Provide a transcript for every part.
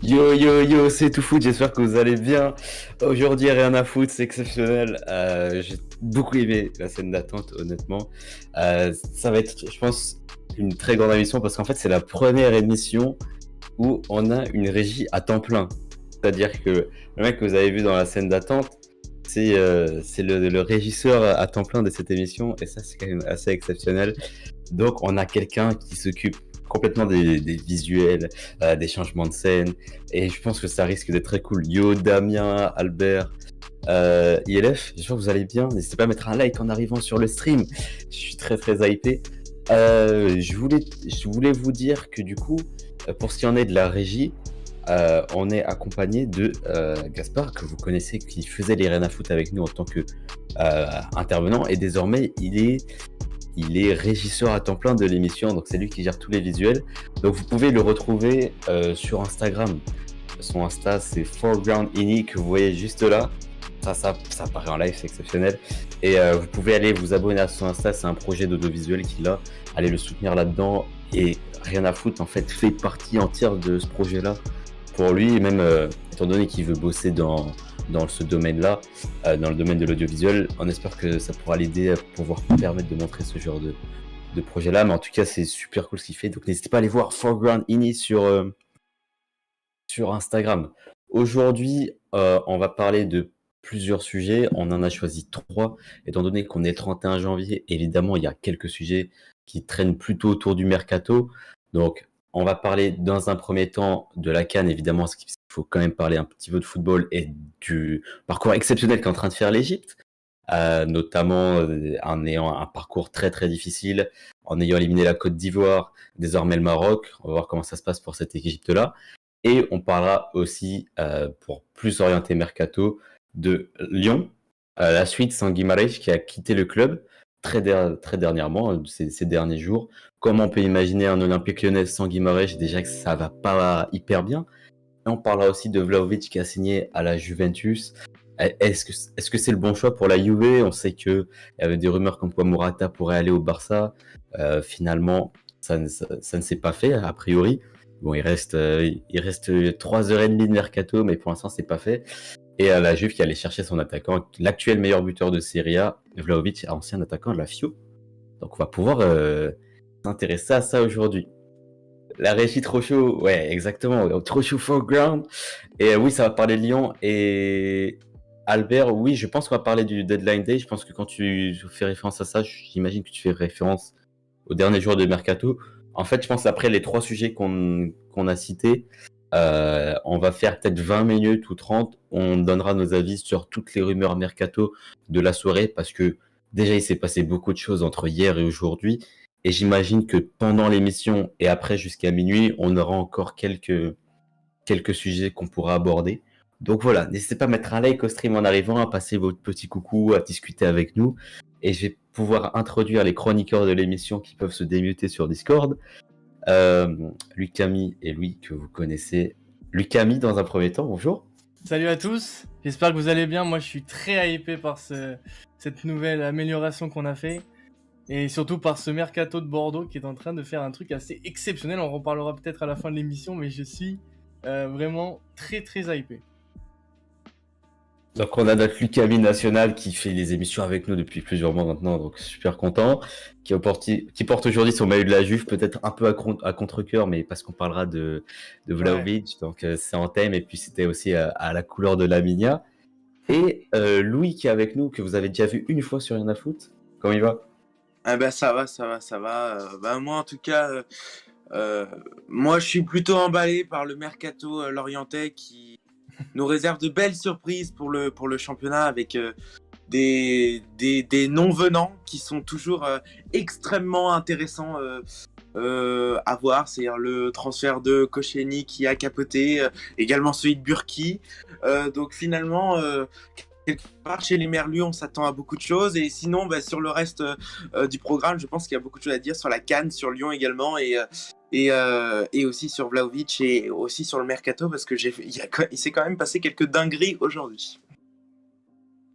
Yo yo yo, c'est tout foot, j'espère que vous allez bien. Aujourd'hui, rien à foutre, c'est exceptionnel. J'ai beaucoup aimé la scène d'attente, honnêtement. Ça va être, je pense, une très grande émission parce qu'en fait, c'est la première émission où on a une régie à temps plein. C'est-à-dire que le mec que vous avez vu dans la scène d'attente, c'est le régisseur à temps plein de cette émission et ça, c'est quand même assez exceptionnel. Donc, on a quelqu'un qui s'occupe complètement des visuels, des changements de scène. Et je pense que ça risque d'être très cool. Yo, Damien, Albert, ILF, j'espère que vous allez bien. N'hésitez pas à mettre un like en arrivant sur le stream. Je suis très très hypé. Je voulais vous dire que du coup, pour ce qui en est de la régie, on est accompagné de Gaspard, que vous connaissez, qui faisait les Rien à Foot avec nous en tant que intervenant. Et désormais, il est régisseur à temps plein de l'émission, donc c'est lui qui gère tous les visuels. Donc vous pouvez le retrouver sur Instagram. Son Insta, c'est Foreground Ini, que vous voyez juste là. Ça apparaît en live, c'est exceptionnel. Et vous pouvez aller vous abonner à son Insta, c'est un projet d'audiovisuel qu'il a. Allez le soutenir là-dedans. Et Rien à Foutre, en fait, fait partie entière de ce projet-là. Pour lui, et même étant donné qu'il veut bosser dans ce domaine-là, dans le domaine de l'audiovisuel, on espère que ça pourra l'aider à pouvoir permettre de montrer ce genre de projet-là. Mais en tout cas, c'est super cool ce qu'il fait. Donc n'hésitez pas à aller voir Foreground Ini sur Instagram. Aujourd'hui, on va parler de plusieurs sujets. On en a choisi 3. Étant donné qu'on est le 31 janvier, évidemment, il y a quelques sujets qui traînent plutôt autour du mercato. Donc, on va parler dans un premier temps de la CAN, évidemment, parce qu'il faut quand même parler un petit peu de football et du parcours exceptionnel qu'est en train de faire l'Égypte, notamment en ayant un parcours très très difficile, en ayant éliminé la Côte d'Ivoire, désormais le Maroc. On va voir comment ça se passe pour cette Égypte-là. Et on parlera aussi, pour plus orienter mercato, de Lyon, la suite sans Guimarães qui a quitté le club très dernièrement, ces derniers jours. Comment on peut imaginer un Olympique Lyonnais sans Guimarães? Déjà que ça va pas hyper bien. Et on parlera aussi de Vlahovic qui a signé à la Juventus. Est-ce que c'est le bon choix pour la Juve? On sait qu'il y avait des rumeurs comme quoi Morata pourrait aller au Barça. Finalement, ça ne s'est pas fait, a priori. Bon, il reste 3h30 de mercato, mais pour l'instant, c'est pas fait. Et la Juve qui allait chercher son attaquant, l'actuel meilleur buteur de Serie A, Vlahovic, ancien attaquant de la Fio. Donc on va pouvoir s'intéresser à ça aujourd'hui. La régie trop chaud, ouais, exactement, ouais, trop chaud foreground. Et oui, ça va parler de Lyon. Et Albert, oui, je pense qu'on va parler du Deadline Day. Je pense que quand tu fais référence à ça, j'imagine que tu fais référence au dernier jour de Mercato. En fait, je pense après les 3 sujets qu'on a cités, on va faire peut-être 20 minutes ou 30. On donnera nos avis sur toutes les rumeurs Mercato de la soirée parce que déjà, il s'est passé beaucoup de choses entre hier et aujourd'hui. Et j'imagine que pendant l'émission et après jusqu'à minuit, on aura encore quelques sujets qu'on pourra aborder. Donc voilà, n'hésitez pas à mettre un like au stream en arrivant, à passer votre petit coucou, à discuter avec nous. Et je vais pouvoir introduire les chroniqueurs de l'émission qui peuvent se démuter sur Discord. Lucami et Louis que vous connaissez. Lucami dans un premier temps, bonjour. Salut à tous, j'espère que vous allez bien. Moi je suis très hypé par cette nouvelle amélioration qu'on a fait. Et surtout par ce mercato de Bordeaux qui est en train de faire un truc assez exceptionnel. On en reparlera peut-être à la fin de l'émission, mais je suis vraiment très très hypé. Donc on a notre Lucami national qui fait les émissions avec nous depuis plusieurs mois maintenant, donc super content, qui porte aujourd'hui son maillot de la Juve, peut-être un peu à contre-cœur, mais parce qu'on parlera de Vlahovic, donc c'est en thème, et puis c'était aussi à la couleur de Laminia. Et Louis qui est avec nous, que vous avez déjà vu une fois sur Rien à Foot, comment il va? Ah bah ça va. Bah moi en tout cas, moi je suis plutôt emballé par le mercato lorientais qui nous réserve de belles surprises pour le championnat avec des non-venants qui sont toujours extrêmement intéressants à voir. C'est-à-dire le transfert de Koscielny qui a capoté, également celui de Burki. Donc finalement, quelque part chez les Merlus, on s'attend à beaucoup de choses. Et sinon, sur le reste du programme, je pense qu'il y a beaucoup de choses à dire sur la CAN, sur Lyon également, et aussi sur Vlahovic et aussi sur le mercato, parce que il s'est quand même passé quelques dingueries aujourd'hui.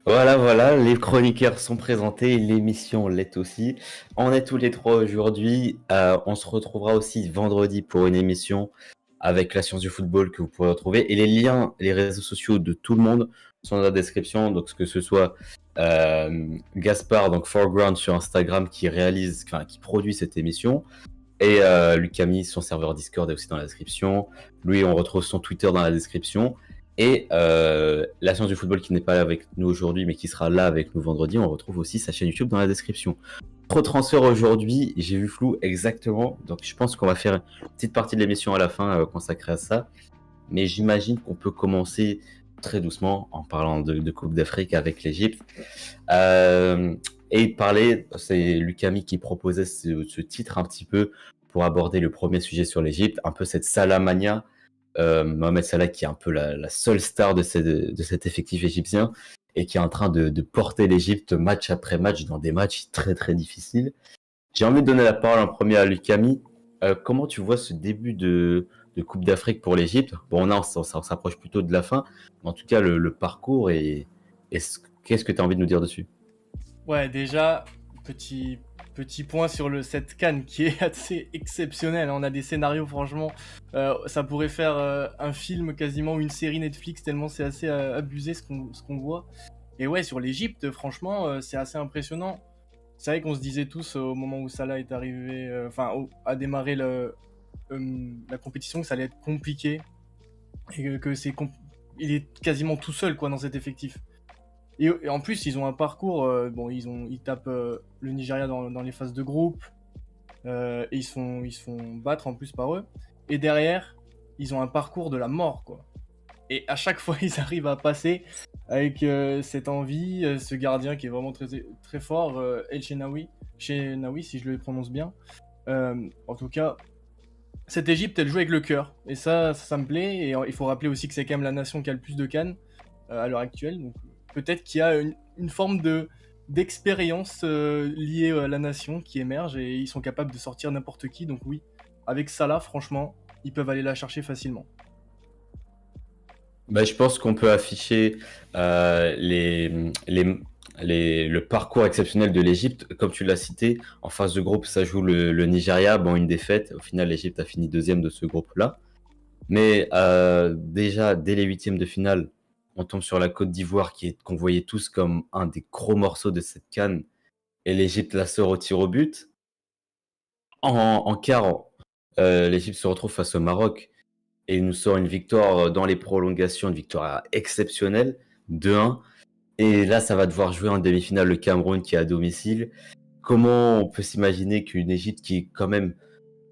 Voilà, les chroniqueurs sont présentés, l'émission l'est aussi. On est tous les 3 aujourd'hui. On se retrouvera aussi vendredi pour une émission avec la science du football que vous pourrez retrouver. Et les liens, les réseaux sociaux de tout le monde sont dans la description. Donc, que ce soit Gaspard, donc Foreground sur Instagram, qui produit cette émission. Et Lucami, son serveur Discord est aussi dans la description. Lui, on retrouve son Twitter dans la description. Et la science du football qui n'est pas là avec nous aujourd'hui, mais qui sera là avec nous vendredi, on retrouve aussi sa chaîne YouTube dans la description. Trop transfert aujourd'hui, j'ai vu flou exactement. Donc je pense qu'on va faire une petite partie de l'émission à la fin consacrée à ça. Mais j'imagine qu'on peut commencer très doucement en parlant de Coupe d'Afrique avec l'Égypte. Et parler, c'est Lucami qui proposait ce titre un petit peu pour aborder le premier sujet sur l'Égypte, un peu cette Salamania. Mohamed Salah qui est un peu la seule star de cet effectif égyptien et qui est en train de porter l'Égypte match après match dans des matchs très très difficiles. J'ai envie de donner la parole en premier à Lucami. Comment tu vois ce début de Coupe d'Afrique pour l'Égypte? Bon, on s'approche plutôt de la fin, mais en tout cas le parcours et qu'est-ce que tu as envie de nous dire dessus? Ouais, déjà, petit point sur cette CAN qui est assez exceptionnelle. On a des scénarios, franchement, ça pourrait faire un film quasiment ou une série Netflix, tellement c'est assez abusé ce qu'on voit. Et ouais, sur l'Égypte, franchement, c'est assez impressionnant. C'est vrai qu'on se disait tous au moment où Salah est arrivé, a démarré la compétition, que ça allait être compliqué et que il est quasiment tout seul quoi dans cet effectif. Et en plus, ils ont un parcours. Ils tapent le Nigeria dans les phases de groupe. Et ils se font battre en plus par eux. Et derrière, ils ont un parcours de la mort, quoi. Et à chaque fois, ils arrivent à passer avec cette envie, ce gardien qui est vraiment très, très fort, El Shenawi, si je le prononce bien. En tout cas, cette Égypte, elle joue avec le cœur. Et ça me plaît. Et il faut rappeler aussi que c'est quand même la nation qui a le plus de CAN à l'heure actuelle. Donc, peut-être qu'il y a une forme d'expérience liée à la nation qui émerge et ils sont capables de sortir n'importe qui. Donc oui, avec Salah, franchement, ils peuvent aller la chercher facilement. Je pense qu'on peut afficher le parcours exceptionnel de l'Égypte. Comme tu l'as cité, en phase de groupe, ça joue le Nigeria. Bon, une défaite. Au final, l'Égypte a fini deuxième de ce groupe-là. Mais déjà, dès les huitièmes de finale, on tombe sur la Côte d'Ivoire qu'on voyait tous comme un des gros morceaux de cette CAN et l'Égypte la sort au tir au but. En quart, l'Égypte se retrouve face au Maroc et nous sort une victoire dans les prolongations, une victoire exceptionnelle, 2-1. Et là, ça va devoir jouer en demi-finale le Cameroun qui est à domicile. Comment on peut s'imaginer qu'une Égypte qui est quand même,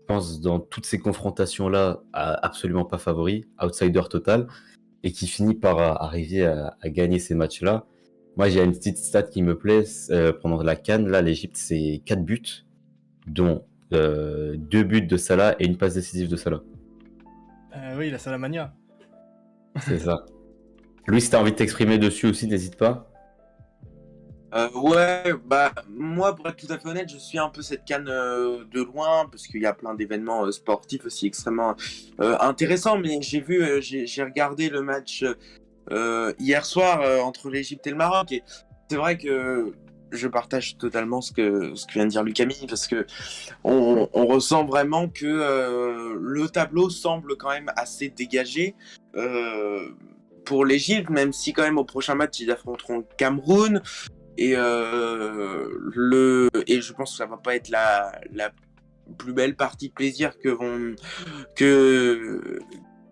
je pense, dans toutes ces confrontations-là, absolument pas favori, outsider total, et qui finit par arriver à gagner ces matchs-là. Moi, j'ai une petite stat qui me plaît pendant la CAN. Là, l'Égypte, c'est 4 buts, dont 2 buts de Salah et une passe décisive de Salah. Oui, la Salamania. C'est ça. Louis, si tu as envie de t'exprimer dessus aussi, n'hésite pas. Moi, pour être tout à fait honnête, je suis un peu cette CAN de loin parce qu'il y a plein d'événements sportifs aussi extrêmement intéressants. Mais j'ai regardé le match hier soir entre l'Égypte et le Maroc et c'est vrai que je partage totalement ce que vient de dire Lucami parce que on ressent vraiment que le tableau semble quand même assez dégagé. Pour l'Égypte, même si quand même au prochain match ils affronteront le Cameroun. Et je pense que ça va pas être la plus belle partie de plaisir que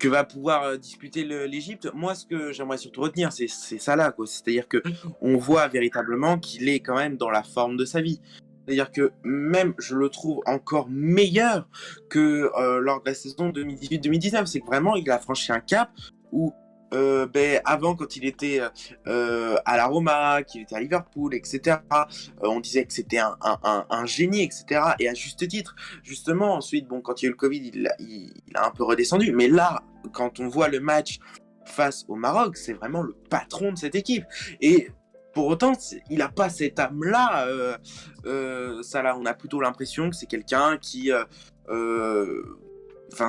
va pouvoir disputer l'Égypte. Moi, ce que j'aimerais surtout retenir, c'est Salah, quoi. C'est-à-dire que on voit véritablement qu'il est quand même dans la forme de sa vie. C'est-à-dire que même, je le trouve encore meilleur que lors de la saison 2018-2019. C'est que vraiment, il a franchi un cap où avant, quand il était à la Roma, qu'il était à Liverpool, etc., on disait que c'était un génie, etc. Et à juste titre. Justement, ensuite, quand il y a eu le Covid, il a un peu redescendu. Mais là, quand on voit le match face au Maroc, c'est vraiment le patron de cette équipe. Et pour autant, il n'a pas cette âme-là. Ça, là, on a plutôt l'impression que c'est quelqu'un qui...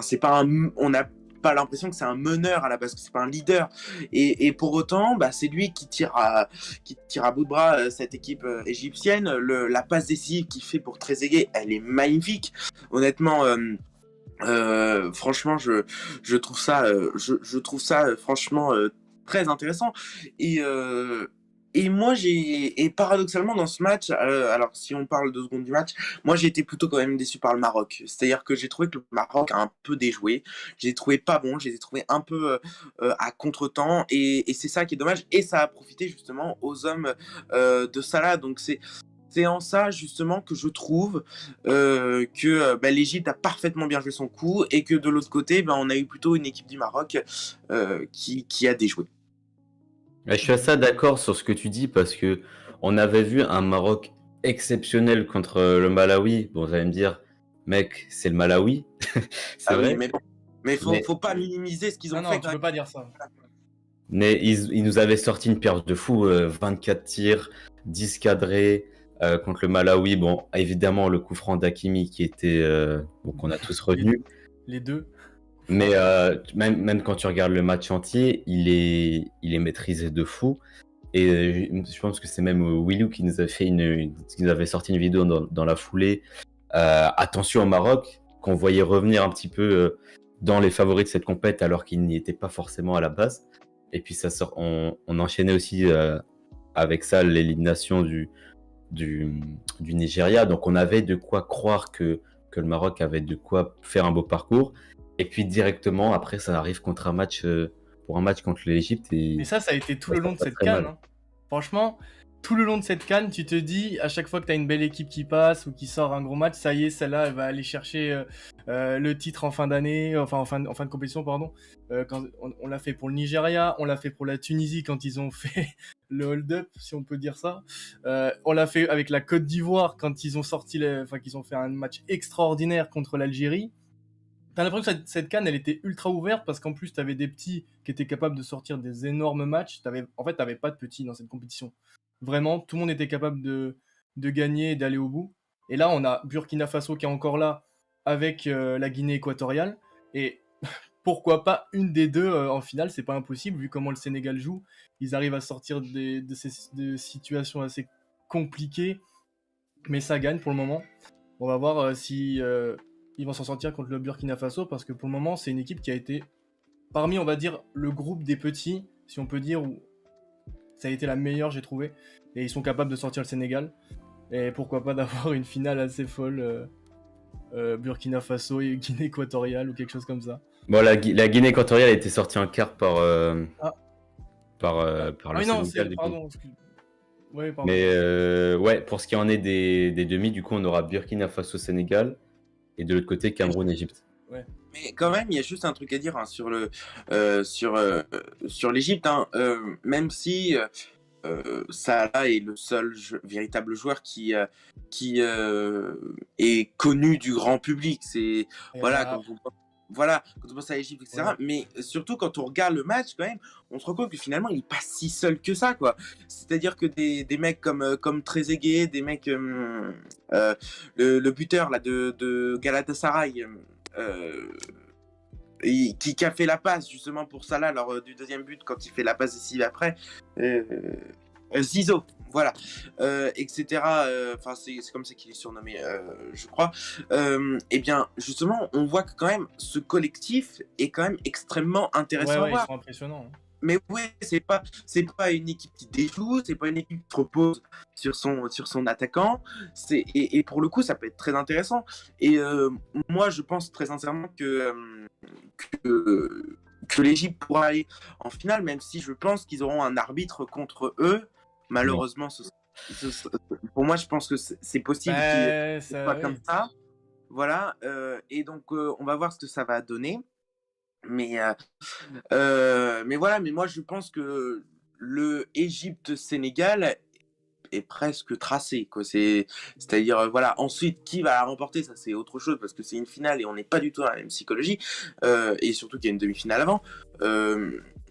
c'est pas on a pas l'impression que c'est un meneur à la base, que c'est pas un leader, et pour autant c'est lui qui tire à bout de bras cette équipe égyptienne. La passe décisive qu'il fait pour Trezeguet, elle est magnifique, honnêtement. Franchement, je trouve ça, je trouve ça franchement très intéressant. Et, euh, et moi, et paradoxalement, dans ce match, alors si on parle 2 secondes du match, moi j'ai été plutôt quand même déçu par le Maroc. C'est-à-dire que j'ai trouvé que le Maroc a un peu déjoué. J'ai trouvé pas bon, j'ai trouvé un peu à contre-temps. Et c'est ça qui est dommage. Et ça a profité justement aux hommes de Salah. Donc c'est en ça justement que je trouve que l'Égypte a parfaitement bien joué son coup et que de l'autre côté, on a eu plutôt une équipe du Maroc qui a déjoué. Je suis assez d'accord sur ce que tu dis parce que on avait vu un Maroc exceptionnel contre le Malawi. Bon, vous allez me dire, mec, c'est le Malawi, c'est Ah oui, vrai, mais bon, mais mais, faut pas minimiser ce qu'ils ont Non, fait non, tu quand peux même. pas dire ça. mais ils nous avaient sorti une perche de fou, 24 tirs, 10 cadrés contre le Malawi. Bon, évidemment, le coup franc d'Hakimi qui était, bon, qu'on a tous retenu. Les deux. Mais même quand tu regardes le match entier, il est maîtrisé de fou. Et je pense que c'est même Willou qui nous a fait qui nous avait sorti une vidéo dans la foulée. Attention au Maroc, qu'on voyait revenir un petit peu dans les favoris de cette compète alors qu'il n'y était pas forcément à la base. Et puis on enchaînait aussi avec ça l'élimination du Nigeria. Donc on avait de quoi croire que le Maroc avait de quoi faire un beau parcours. Et puis directement, après, ça arrive pour un match contre l'Égypte. Et ça a été tout ça le se long de passe cette très CAN. mal. Hein. Franchement, tout le long de cette CAN, tu te dis, à chaque fois que tu as une belle équipe qui passe ou qui sort un gros match, ça y est, celle-là, elle va aller chercher le titre en fin d'année, enfin en fin de compétition, pardon. Quand on l'a fait pour le Nigeria, on l'a fait pour la Tunisie quand ils ont fait le hold-up, si on peut dire ça. On l'a fait avec la Côte d'Ivoire quand ils ont qu'ils ont fait un match extraordinaire contre l'Algérie. T'as l'impression que cette CAN, elle était ultra ouverte parce qu'en plus, t'avais des petits qui étaient capables de sortir des énormes matchs. En fait, t'avais pas de petits dans cette compétition. Vraiment, tout le monde était capable de gagner et d'aller au bout. Et là, on a Burkina Faso qui est encore là avec la Guinée équatoriale. Et pourquoi pas une des deux en finale, c'est pas impossible, vu comment le Sénégal joue. Ils arrivent à sortir de ces situations assez compliquées, mais ça gagne pour le moment. On va voir si ils vont s'en sortir contre le Burkina Faso, parce que pour le moment, c'est une équipe qui a été, parmi, on va dire, le groupe des petits, si on peut dire, où ça a été la meilleure, j'ai trouvé. Et ils sont capables de sortir le Sénégal. Et pourquoi pas d'avoir une finale assez folle, Burkina Faso et Guinée équatoriale ou quelque chose comme ça. Bon, la Guinée équatoriale a été sortie en quart par Ah. le oui, non, Sénégal. pardon, excuse. Ouais, pardon. Mais ouais, pour ce qui en est des demi, du coup, on aura Burkina Faso-Sénégal et de l'autre côté, Cameroun-Égypte. Ouais. Mais quand même, il y a juste un truc à dire hein, sur sur l'Égypte, hein, même si Salah est le seul véritable joueur qui est connu du grand public. C'est voilà, quand on pense à l'Égypte, etc. Ouais. Mais surtout quand on regarde le match, quand même, on se rend compte que finalement, il n'est pas si seul que ça, quoi. C'est-à-dire que des mecs comme Trezeguet, des mecs, le buteur là de Galatasaray. Qui a fait la passe justement pour Salah lors du deuxième but quand il fait la passe décisive après Zizou, voilà, etc. Enfin, c'est comme ça qu'il est surnommé, je crois. Et bien, justement, on voit que quand même ce collectif est quand même extrêmement intéressant à Ils voir. sont impressionnants. Hein. Mais ouais, c'est pas une équipe qui déjoue, c'est pas une équipe qui repose sur son attaquant. Et pour le coup, ça peut être très intéressant. Et moi, je pense très sincèrement que l'Égypte pourra aller en finale, même si je pense qu'ils auront un arbitre contre eux. Malheureusement, pour moi, je pense que c'est possible qu'il soit comme ça. Voilà. Et donc, on va voir ce que ça va donner. Mais voilà, mais moi je pense que le Égypte-Sénégal est presque tracé, quoi. C'est-à-dire, voilà, ensuite qui va la remporter, ça c'est autre chose parce que c'est une finale et on n'est pas du tout dans la même psychologie, et surtout qu'il y a une demi-finale avant.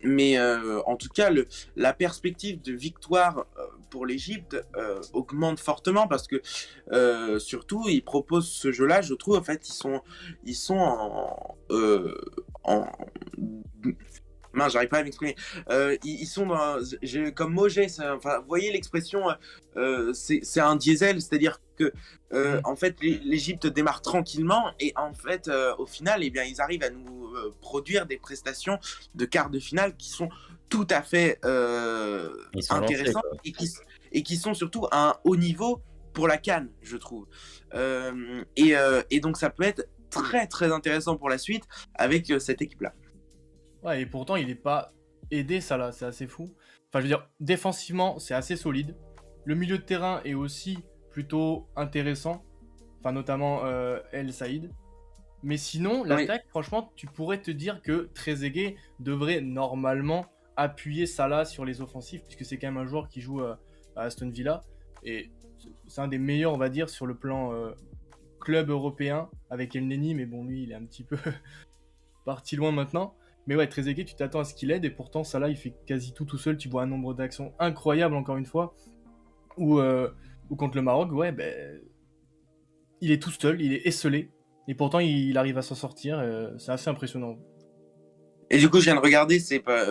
Mais en tout cas, la perspective de victoire pour l'Égypte augmente fortement parce que surtout ils proposent ce jeu-là, je trouve. En fait, ils sont en mince, j'arrive pas à m'exprimer. Ils sont comme Mogé, enfin, vous voyez l'expression, c'est un diesel, c'est-à-dire que En fait, l'Égypte démarre tranquillement et en fait, au final, eh bien, ils arrivent à nous produire des prestations de quart de finale qui sont tout à fait Ils sont lancés, intéressantes quoi. et qui sont surtout à un haut niveau pour la CAN, je trouve. Et donc, ça peut être très très intéressant pour la suite avec cette équipe-là. Ouais, et pourtant, il est pas aidé, ça là, c'est assez fou. Enfin, je veux dire, défensivement, c'est assez solide. Le milieu de terrain est aussi plutôt intéressant. Enfin, notamment El Saïd. Mais sinon, Oui. l'attaque, franchement, tu pourrais te dire que Trezeguet devrait normalement appuyer Salah sur les offensifs, puisque c'est quand même un joueur qui joue à Aston Villa. Et c'est un des meilleurs, on va dire, sur le plan club européen, avec El Neni, mais bon, lui, il est un petit peu parti loin maintenant. Mais ouais, Trezeguet, tu t'attends à ce qu'il aide, et pourtant, Salah, il fait quasi tout seul. Tu vois un nombre d'actions incroyable, encore une fois. Ou contre le Maroc, ouais, ben, il est tout seul, il est esselé. Et pourtant, il arrive à s'en sortir. C'est assez impressionnant. Et du coup, je viens de regarder, c'est pas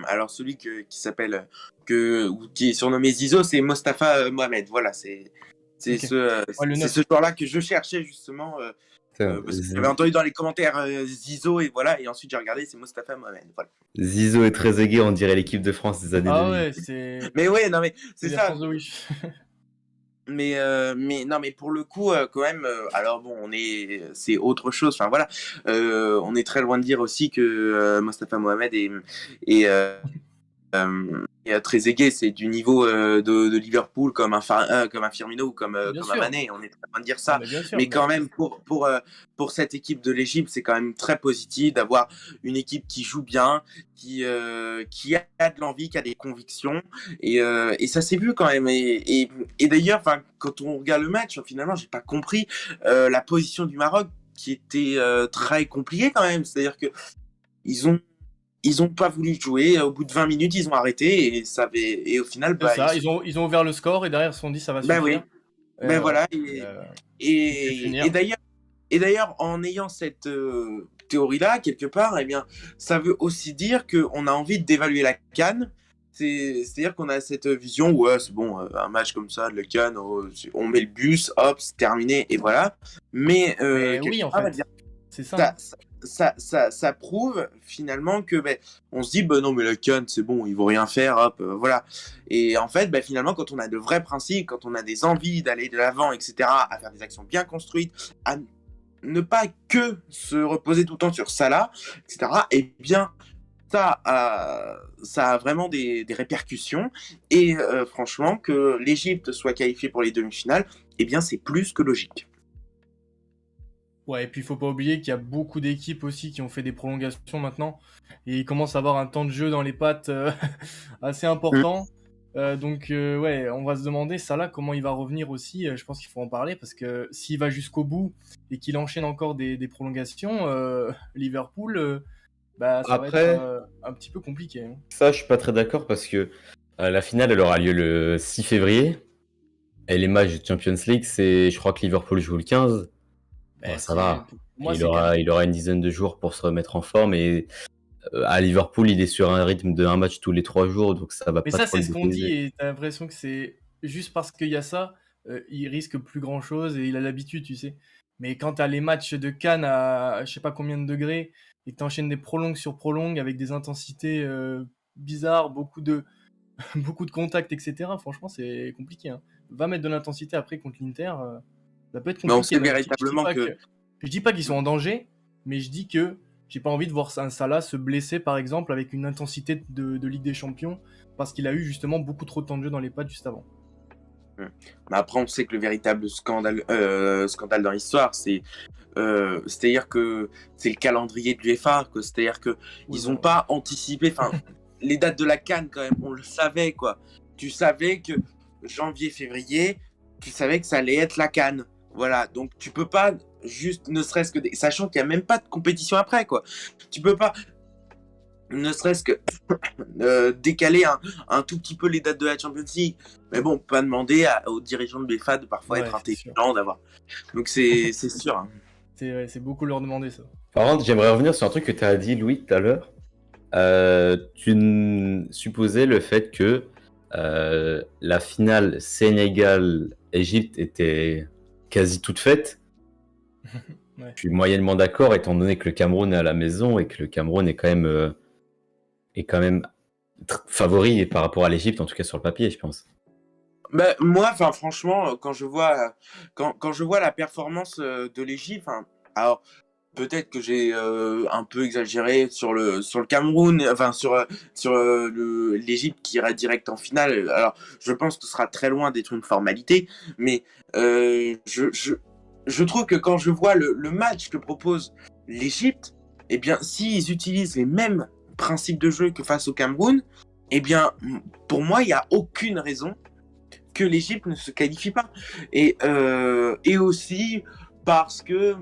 alors celui qui s'appelle ou qui est surnommé Zizo, c'est Mostafa Mohamed. Voilà, c'est Ok. Ouais, le c'est 9. ce joueur-là que je cherchais justement parce que j'avais entendu dans les commentaires Zizo et voilà, et ensuite j'ai regardé, c'est Mostafa Mohamed. Voilà. Zizou et Trezeguet, on dirait l'équipe de France des années Ah 2000. ouais, c'est Mais ouais, non mais c'est les ça. France de Wish. Mais non, mais pour le coup, quand même, alors bon, c'est autre chose. Enfin voilà, on est très loin de dire aussi que Mostafa Mohamed et Trezeguet, c'est du niveau de Liverpool comme un Firmino ou Bien comme un sûr. Mané. On est très loin de dire Ah, ça. mais bien sûr. Mais Mais... quand même, pour cette équipe de l'Égypte, c'est quand même très positif d'avoir une équipe qui joue bien, qui a de l'envie, qui a des convictions. Et ça s'est vu quand même. Et d'ailleurs, quand on regarde le match, finalement, j'ai pas compris la position du Maroc qui était très compliquée quand même. C'est-à-dire que ils ont pas voulu jouer. Au bout de 20 minutes, ils ont arrêté et au final, C'est ça, ils ont ouvert le score et derrière ils se sont dit ça va oui, suffire. ben Ouais. voilà. Il fait Et finir. d'ailleurs, en ayant cette théorie-là, quelque part, eh bien, ça veut aussi dire qu'on a envie d'évaluer la CAN. C'est-à-dire qu'on a cette vision où c'est bon, un match comme ça de la CAN, on met le bus, hop, c'est terminé, et voilà. Mais Mais quelque oui, en part, eh fait, bien, c'est ça. ça, ça prouve finalement que on se dit bah non mais la CAN c'est bon, ils vont rien faire, hop, voilà. Et en fait finalement quand on a de vrais principes, quand on a des envies d'aller de l'avant, etc., à faire des actions bien construites, à ne pas que se reposer tout le temps sur Salah, etc., eh bien ça a vraiment des répercussions et franchement que l'Égypte soit qualifiée pour les demi-finales, eh bien c'est plus que logique. Ouais, et puis il faut pas oublier qu'il y a beaucoup d'équipes aussi qui ont fait des prolongations maintenant. Et ils commencent à avoir un temps de jeu dans les pattes assez Mm. important. Donc ouais, on va se demander, Salah, comment il va revenir aussi. Je pense qu'il faut en parler parce que s'il va jusqu'au bout et qu'il enchaîne encore des prolongations, Liverpool, bah ça va être Après, un petit peu compliqué, hein. ça, je suis pas très d'accord parce que la finale, elle aura lieu le 6 février. Et les matchs de Champions League, je crois que Liverpool joue le 15. Bon, Bah, ça va. pour moi, c'est quand même... Il aura une dizaine de jours pour se remettre en forme. Et à Liverpool, il est sur un rythme de un match tous les 3 jours, donc ça va Mais pas ça, trop c'est le ce qu'on dit, dépaysé. et t'as l'impression que c'est juste parce qu'il y a ça, il risque plus grand chose et il a l'habitude, tu sais. Mais quand t'as les matchs de Cannes à je sais pas combien de degrés et que t'enchaînes des prolongues sur prolongues avec des intensités bizarres, beaucoup de contacts, etc., franchement, c'est compliqué, hein. Va mettre de l'intensité après contre l'Inter, ça peut être Mais on compliqué. sait Donc, véritablement que je dis pas qu'ils sont en danger, mais je dis que j'ai pas envie de voir un Salah se blesser, par exemple, avec une intensité de Ligue des Champions, parce qu'il a eu justement beaucoup trop de temps de jeu dans les pattes juste avant. mais après, on sait que le véritable scandale dans l'histoire, c'est-à-dire que c'est le calendrier de l'UEFA, quoi. C'est-à-dire que Oui, ils bon. ont pas anticipé. Enfin, les dates de la CAN, quand même, on le savait, quoi. Tu savais que janvier, février, tu savais que ça allait être la CAN. Voilà. Donc, tu peux pas juste, ne serait-ce que, sachant qu'il y a même pas de compétition après, quoi. Tu peux pas, ne serait-ce que décaler un tout petit peu les dates de la Champions League. Mais bon, pas demander aux dirigeants de l'UEFA de parfois Ouais, être c'est sûr. intelligents, d'avoir. Donc c'est sûr, hein. C'est beaucoup leur demander, ça. Par contre, j'aimerais revenir sur un truc que tu as dit, Louis, tout à l'heure. Supposais le fait que la finale Sénégal-Égypte était quasi toute faite. Ouais. Je suis moyennement d'accord, étant donné que le Cameroun est à la maison et que le Cameroun est quand même favori par rapport à l'Égypte, en tout cas sur le papier, je pense. Bah, moi, enfin, franchement, quand je vois la performance de l'Égypte, alors peut-être que j'ai un peu exagéré sur le Cameroun, enfin sur l'Égypte qui ira direct en finale. Alors, je pense que ce sera très loin d'être une formalité, mais je trouve que quand je vois le match que propose l'Égypte, eh bien, s'ils utilisent les mêmes principes de jeu que face au Cameroun, eh bien, pour moi, il n'y a aucune raison que l'Égypte ne se qualifie pas. Et aussi parce que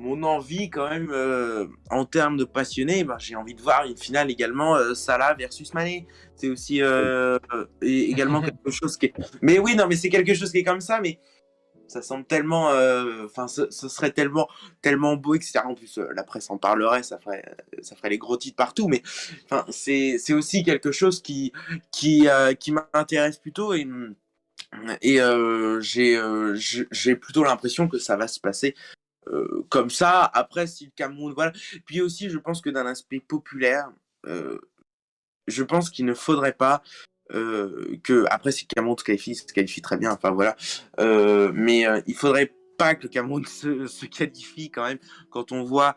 mon envie quand même en termes de passionné, ben, j'ai envie de voir une finale également Salah versus Mané. C'est aussi également quelque chose qui est... Mais oui, non, mais c'est quelque chose qui est comme ça, mais ça semble tellement... Enfin, ce serait tellement beau, etc. En plus, la presse en parlerait, ça ferait les gros titres partout, mais enfin, c'est aussi quelque chose qui m'intéresse plutôt et j'ai plutôt l'impression que ça va se passer comme ça. Après, si le Cameroun, voilà. Puis aussi, je pense que d'un aspect populaire, je pense qu'il ne faudrait pas que, après, si le Cameroun se qualifie très bien, enfin voilà. Mais il faudrait pas que le Cameroun se qualifie quand même, quand on voit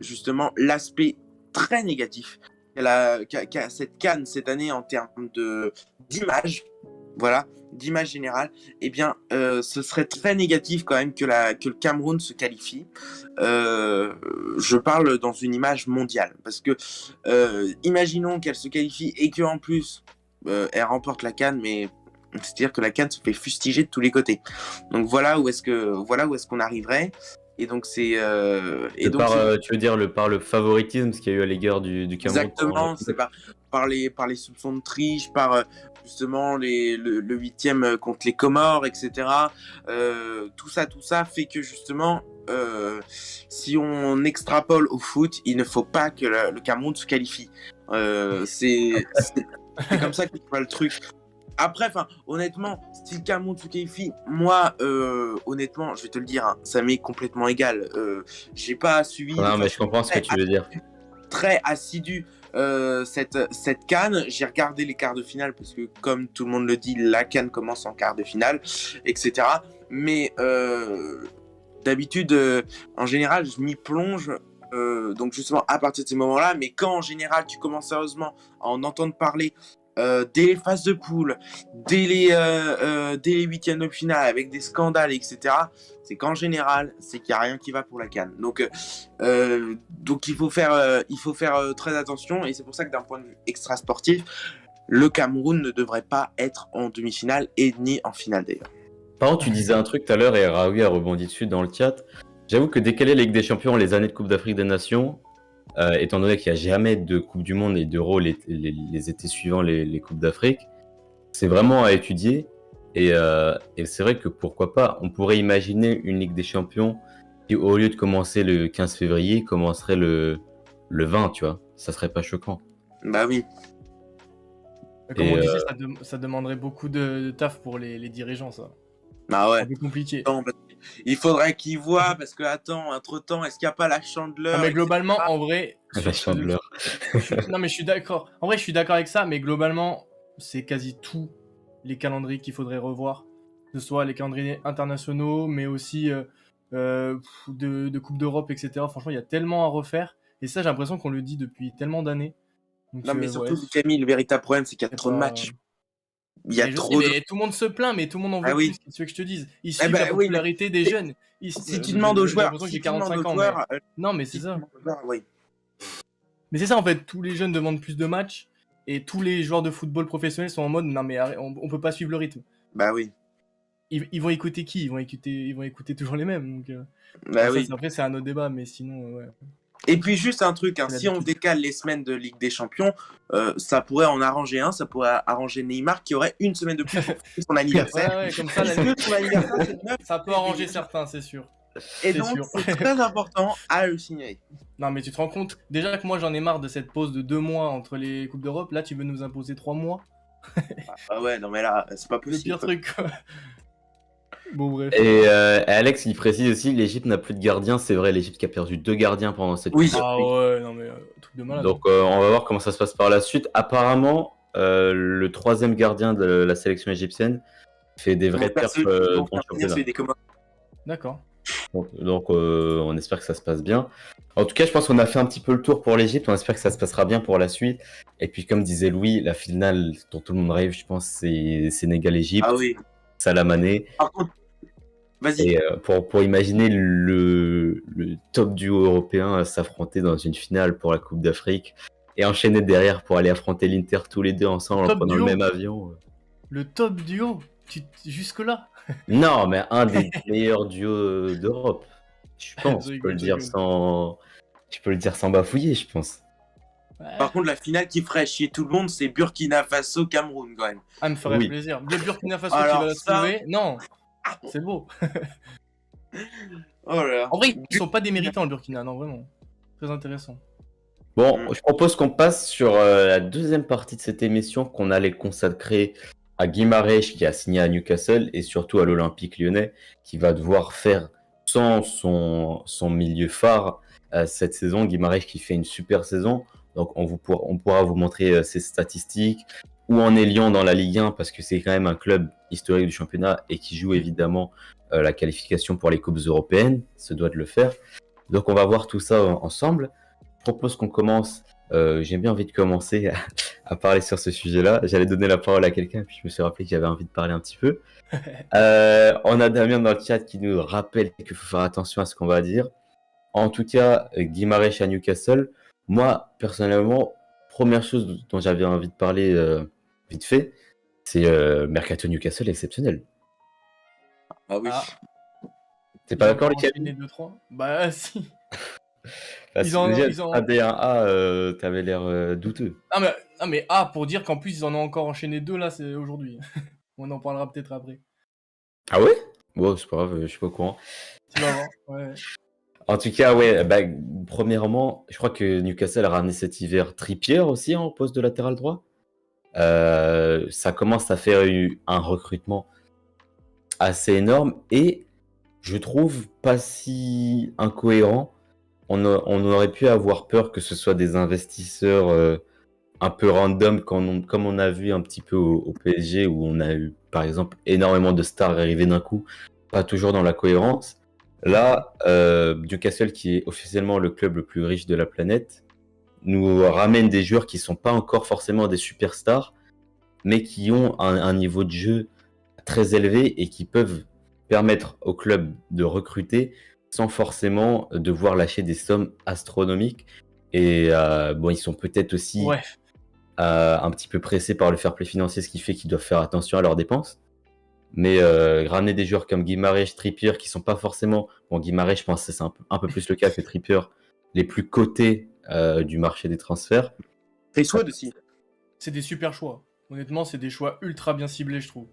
justement l'aspect très négatif qu'a cette CAN cette année en termes d'image. Voilà, d'image générale, eh bien, ce serait très négatif quand même que le Cameroun se qualifie. Je parle dans une image mondiale, parce que imaginons qu'elle se qualifie et qu'en plus elle remporte la CAN, mais c'est-à-dire que la CAN se fait fustiger de tous les côtés. Donc voilà où est-ce qu'on arriverait. Et donc c'est Tu veux dire par le favoritisme qu'il y a eu à l'égard du Cameroun? exactement, c'est par les soupçons de triche, par justement le huitième contre les Comores, etc. Tout ça fait que justement, si on extrapole au foot, il ne faut pas que le Cameroun se qualifie. C'est comme ça que je vois le truc. Après, honnêtement, si le Cameroun se qualifie, moi, honnêtement, je vais te le dire, hein, ça m'est complètement égal. J'ai pas suivi Non, mais je comprends ce que tu veux dire. très assidu cette CAN. J'ai regardé les quarts de finale parce que, comme tout le monde le dit, la CAN commence en quart de finale, etc. Mais d'habitude, en général, je m'y plonge. Donc justement à partir de ces moments-là, mais quand en général tu commences sérieusement à en entendre parler dès les phases de poule, dès les huitièmes de finale, avec des scandales, etc., c'est qu'en général, c'est qu'il n'y a rien qui va pour la CAN. Donc il faut faire très attention, et c'est pour ça que d'un point de vue extra-sportif, le Cameroun ne devrait pas être en demi-finale et ni en finale d'ailleurs. Par contre, tu disais un truc tout à l'heure et Raoui a rebondi dessus dans le chat. J'avoue que dès qu'elle est Ligue des Champions, les années de Coupe d'Afrique des Nations, étant donné qu'il n'y a jamais de Coupe du Monde et d'Euro les étés suivants les Coupes d'Afrique, c'est vraiment à étudier. Et c'est vrai que pourquoi pas, on pourrait imaginer une Ligue des Champions qui, au lieu de commencer le 15 février, commencerait le 20, tu vois. Ça serait pas choquant. Bah oui. Comme on disait, ça demanderait beaucoup de taf pour les dirigeants, ça. Bah ouais. C'est un peu compliqué. Non, il faudrait qu'ils voient, parce que attends, entre-temps, est-ce qu'il n'y a pas la Chandeleur? Mais globalement, en vrai... La Chandeleur. Non, mais je suis d'accord. En vrai, je suis d'accord avec ça, mais globalement, c'est quasi tous les calendriers qu'il faudrait revoir. Que ce soit les calendriers internationaux, mais aussi de Coupe d'Europe, etc. Franchement, il y a tellement à refaire. Et ça, j'ai l'impression qu'on le dit depuis tellement d'années. Donc, non, mais surtout, Camille, le véritable problème, c'est qu'il y a trop de matchs. Il y a trop de... Tout le monde se plaint, mais tout le monde en veut plus. Qu'est-ce que je te dise? Ils suivent la oui, popularité des jeunes. Si tu demandes aux joueurs... J'ai 45 ans. Non, mais c'est ça. Oui. Mais c'est ça, en fait. Tous les jeunes demandent plus de matchs. Et tous les joueurs de football professionnels sont en mode, non, mais on peut pas suivre le rythme. Bah oui. Ils vont écouter qui? Ils vont écouter toujours les mêmes. Donc, bah oui. Après, c'est un autre débat, mais sinon, ouais. Et puis juste un truc, hein, si on décale les semaines de Ligue des Champions, ça pourrait en arranger un, ça pourrait arranger Neymar qui aurait une semaine de plus pour son anniversaire. Ouais, comme ça, ça peut arranger certains, c'est sûr. Et donc, c'est très important à le signaler. Non, mais tu te rends compte, déjà que moi j'en ai marre de cette pause de 2 mois entre les Coupes d'Europe, là tu veux nous imposer 3 mois? Ah ouais, non mais là, c'est pas possible. Le pire truc, quoi. Bon, bref. Et Alex, il précise aussi, l'Égypte n'a plus de gardien. C'est vrai, l'Égypte qui a perdu 2 gardiens pendant cette Oui. Coupe Ah d'Afrique. ouais, non mais truc de malade. Donc on va voir comment ça se passe par la suite. Apparemment, le troisième gardien de la sélection égyptienne fait des vrais perfs dans le championnat. Celui des Comores. D'accord. Donc, on espère que ça se passe bien. En tout cas, je pense qu'on a fait un petit peu le tour pour l'Égypte. On espère que ça se passera bien pour la suite. Et puis, comme disait Louis, la finale dont tout le monde rêve, je pense, c'est Sénégal-Égypte. Ah oui. Salah Mané. Par contre, vas-y. Et pour imaginer le top duo européen s'affronter dans une finale pour la Coupe d'Afrique et enchaîner derrière pour aller affronter l'Inter tous les deux ensemble en Top prenant duo. le même avion. Le top duo. Jusque-là. Non, mais un des meilleurs duos d'Europe. Je pense. Je Je peux le rigole, dire je sans. Je peux le dire sans bafouiller, je pense. Ouais. Par contre, la finale qui ferait chier tout le monde, c'est Burkina Faso-Cameroun quand même. Ah, me ferait Oui. plaisir. Le Burkina Faso Alors, qui va la ça- sauver. Non. C'est beau. Oh là là. En vrai, ils sont pas déméritants le Burkina, non, vraiment. Très intéressant. Bon, je propose qu'on passe sur la deuxième partie de cette émission qu'on allait consacrer à Guimarães qui a signé à Newcastle et surtout à l'Olympique Lyonnais qui va devoir faire sans son milieu phare cette saison. Guimarães qui fait une super saison. Donc on pourra vous montrer ses statistiques, où en est Lyon dans la Ligue 1 parce que c'est quand même un club historique du championnat et qui joue évidemment la qualification pour les coupes européennes. Se doit de le faire. Donc on va voir tout ça ensemble. Je propose qu'on commence. J'ai bien envie de commencer à parler sur ce sujet-là. J'allais donner la parole à quelqu'un, puis je me suis rappelé que j'avais envie de parler un petit peu. On a Damien dans le chat qui nous rappelle qu'il faut faire attention à ce qu'on va dire. En tout cas, Guimarães à Newcastle. Moi, personnellement, première chose dont j'avais envie de parler vite fait, c'est Mercato Newcastle exceptionnel. Ah oui. Ah. T'es pas d'accord, les Kevin Kevin? 2-3 Bah, si. Parce Ils que en- déjà, ils en- un D1A, t'avais l'air douteux. Ah, mais ah, pour dire qu'en plus, ils en ont encore enchaîné 2 là, c'est aujourd'hui. On en parlera peut-être après. Ah ouais? Bon, c'est pas grave, je suis pas au courant. Tu vas voir. Ouais. En tout cas, ouais, bah, premièrement, je crois que Newcastle a ramené cet hiver Trippier aussi en poste de latéral droit. Ça commence à faire un recrutement assez énorme et je trouve pas si incohérent. On aurait pu avoir peur que ce soit des investisseurs un peu random comme on a vu un petit peu au PSG où on a eu par exemple énormément de stars arriver d'un coup, pas toujours dans la cohérence. Là, Newcastle, qui est officiellement le club le plus riche de la planète, nous ramène des joueurs qui sont pas encore forcément des superstars, mais qui ont un niveau de jeu très élevé et qui peuvent permettre au club de recruter sans forcément devoir lâcher des sommes astronomiques. Et bon, ils sont peut-être aussi Ouais. un petit peu pressés par le fair play financier, ce qui fait qu'ils doivent faire attention à leurs dépenses. Mais ramener des joueurs comme Guimarães, Trippier, qui sont pas forcément... Bon, Guimarães, je pense que c'est un peu plus le cas que Trippier, les plus cotés du marché des transferts. Chris Wood aussi. C'est des super choix. Honnêtement, c'est des choix ultra bien ciblés, je trouve.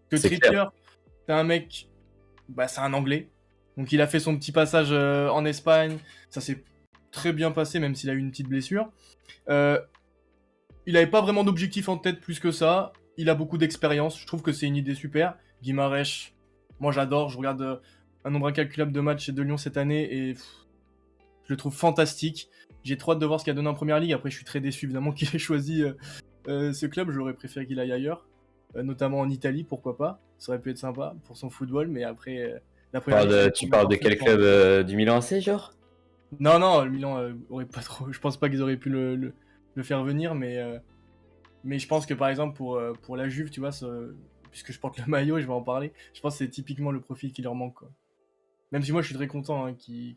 Que C'est Trippier, c'est un mec... Bah, c'est un Anglais. Donc il a fait son petit passage en Espagne. Ça s'est très bien passé, même s'il a eu une petite blessure. Il avait pas vraiment d'objectif en tête plus que ça. Il a beaucoup d'expérience. Je trouve que c'est une idée super. Guimarães, moi j'adore. Je regarde un nombre incalculable de matchs de Lyon cette année et je le trouve fantastique. J'ai trop hâte de voir ce qu'il a donné en première ligue. Après, je suis très déçu évidemment qu'il ait choisi ce club. J'aurais préféré qu'il aille ailleurs, notamment en Italie, pourquoi pas. Ça aurait pu être sympa pour son football, mais après, la première ligue, Tu parles de quel club du Milan AC, genre? Non, le Milan aurait pas trop. Je pense pas qu'ils auraient pu le faire venir, mais je pense que par exemple pour la Juve, tu vois, puisque je porte le maillot et je vais en parler, je pense que c'est typiquement le profil qui leur manque, quoi. Même si moi je suis très content hein, qu'il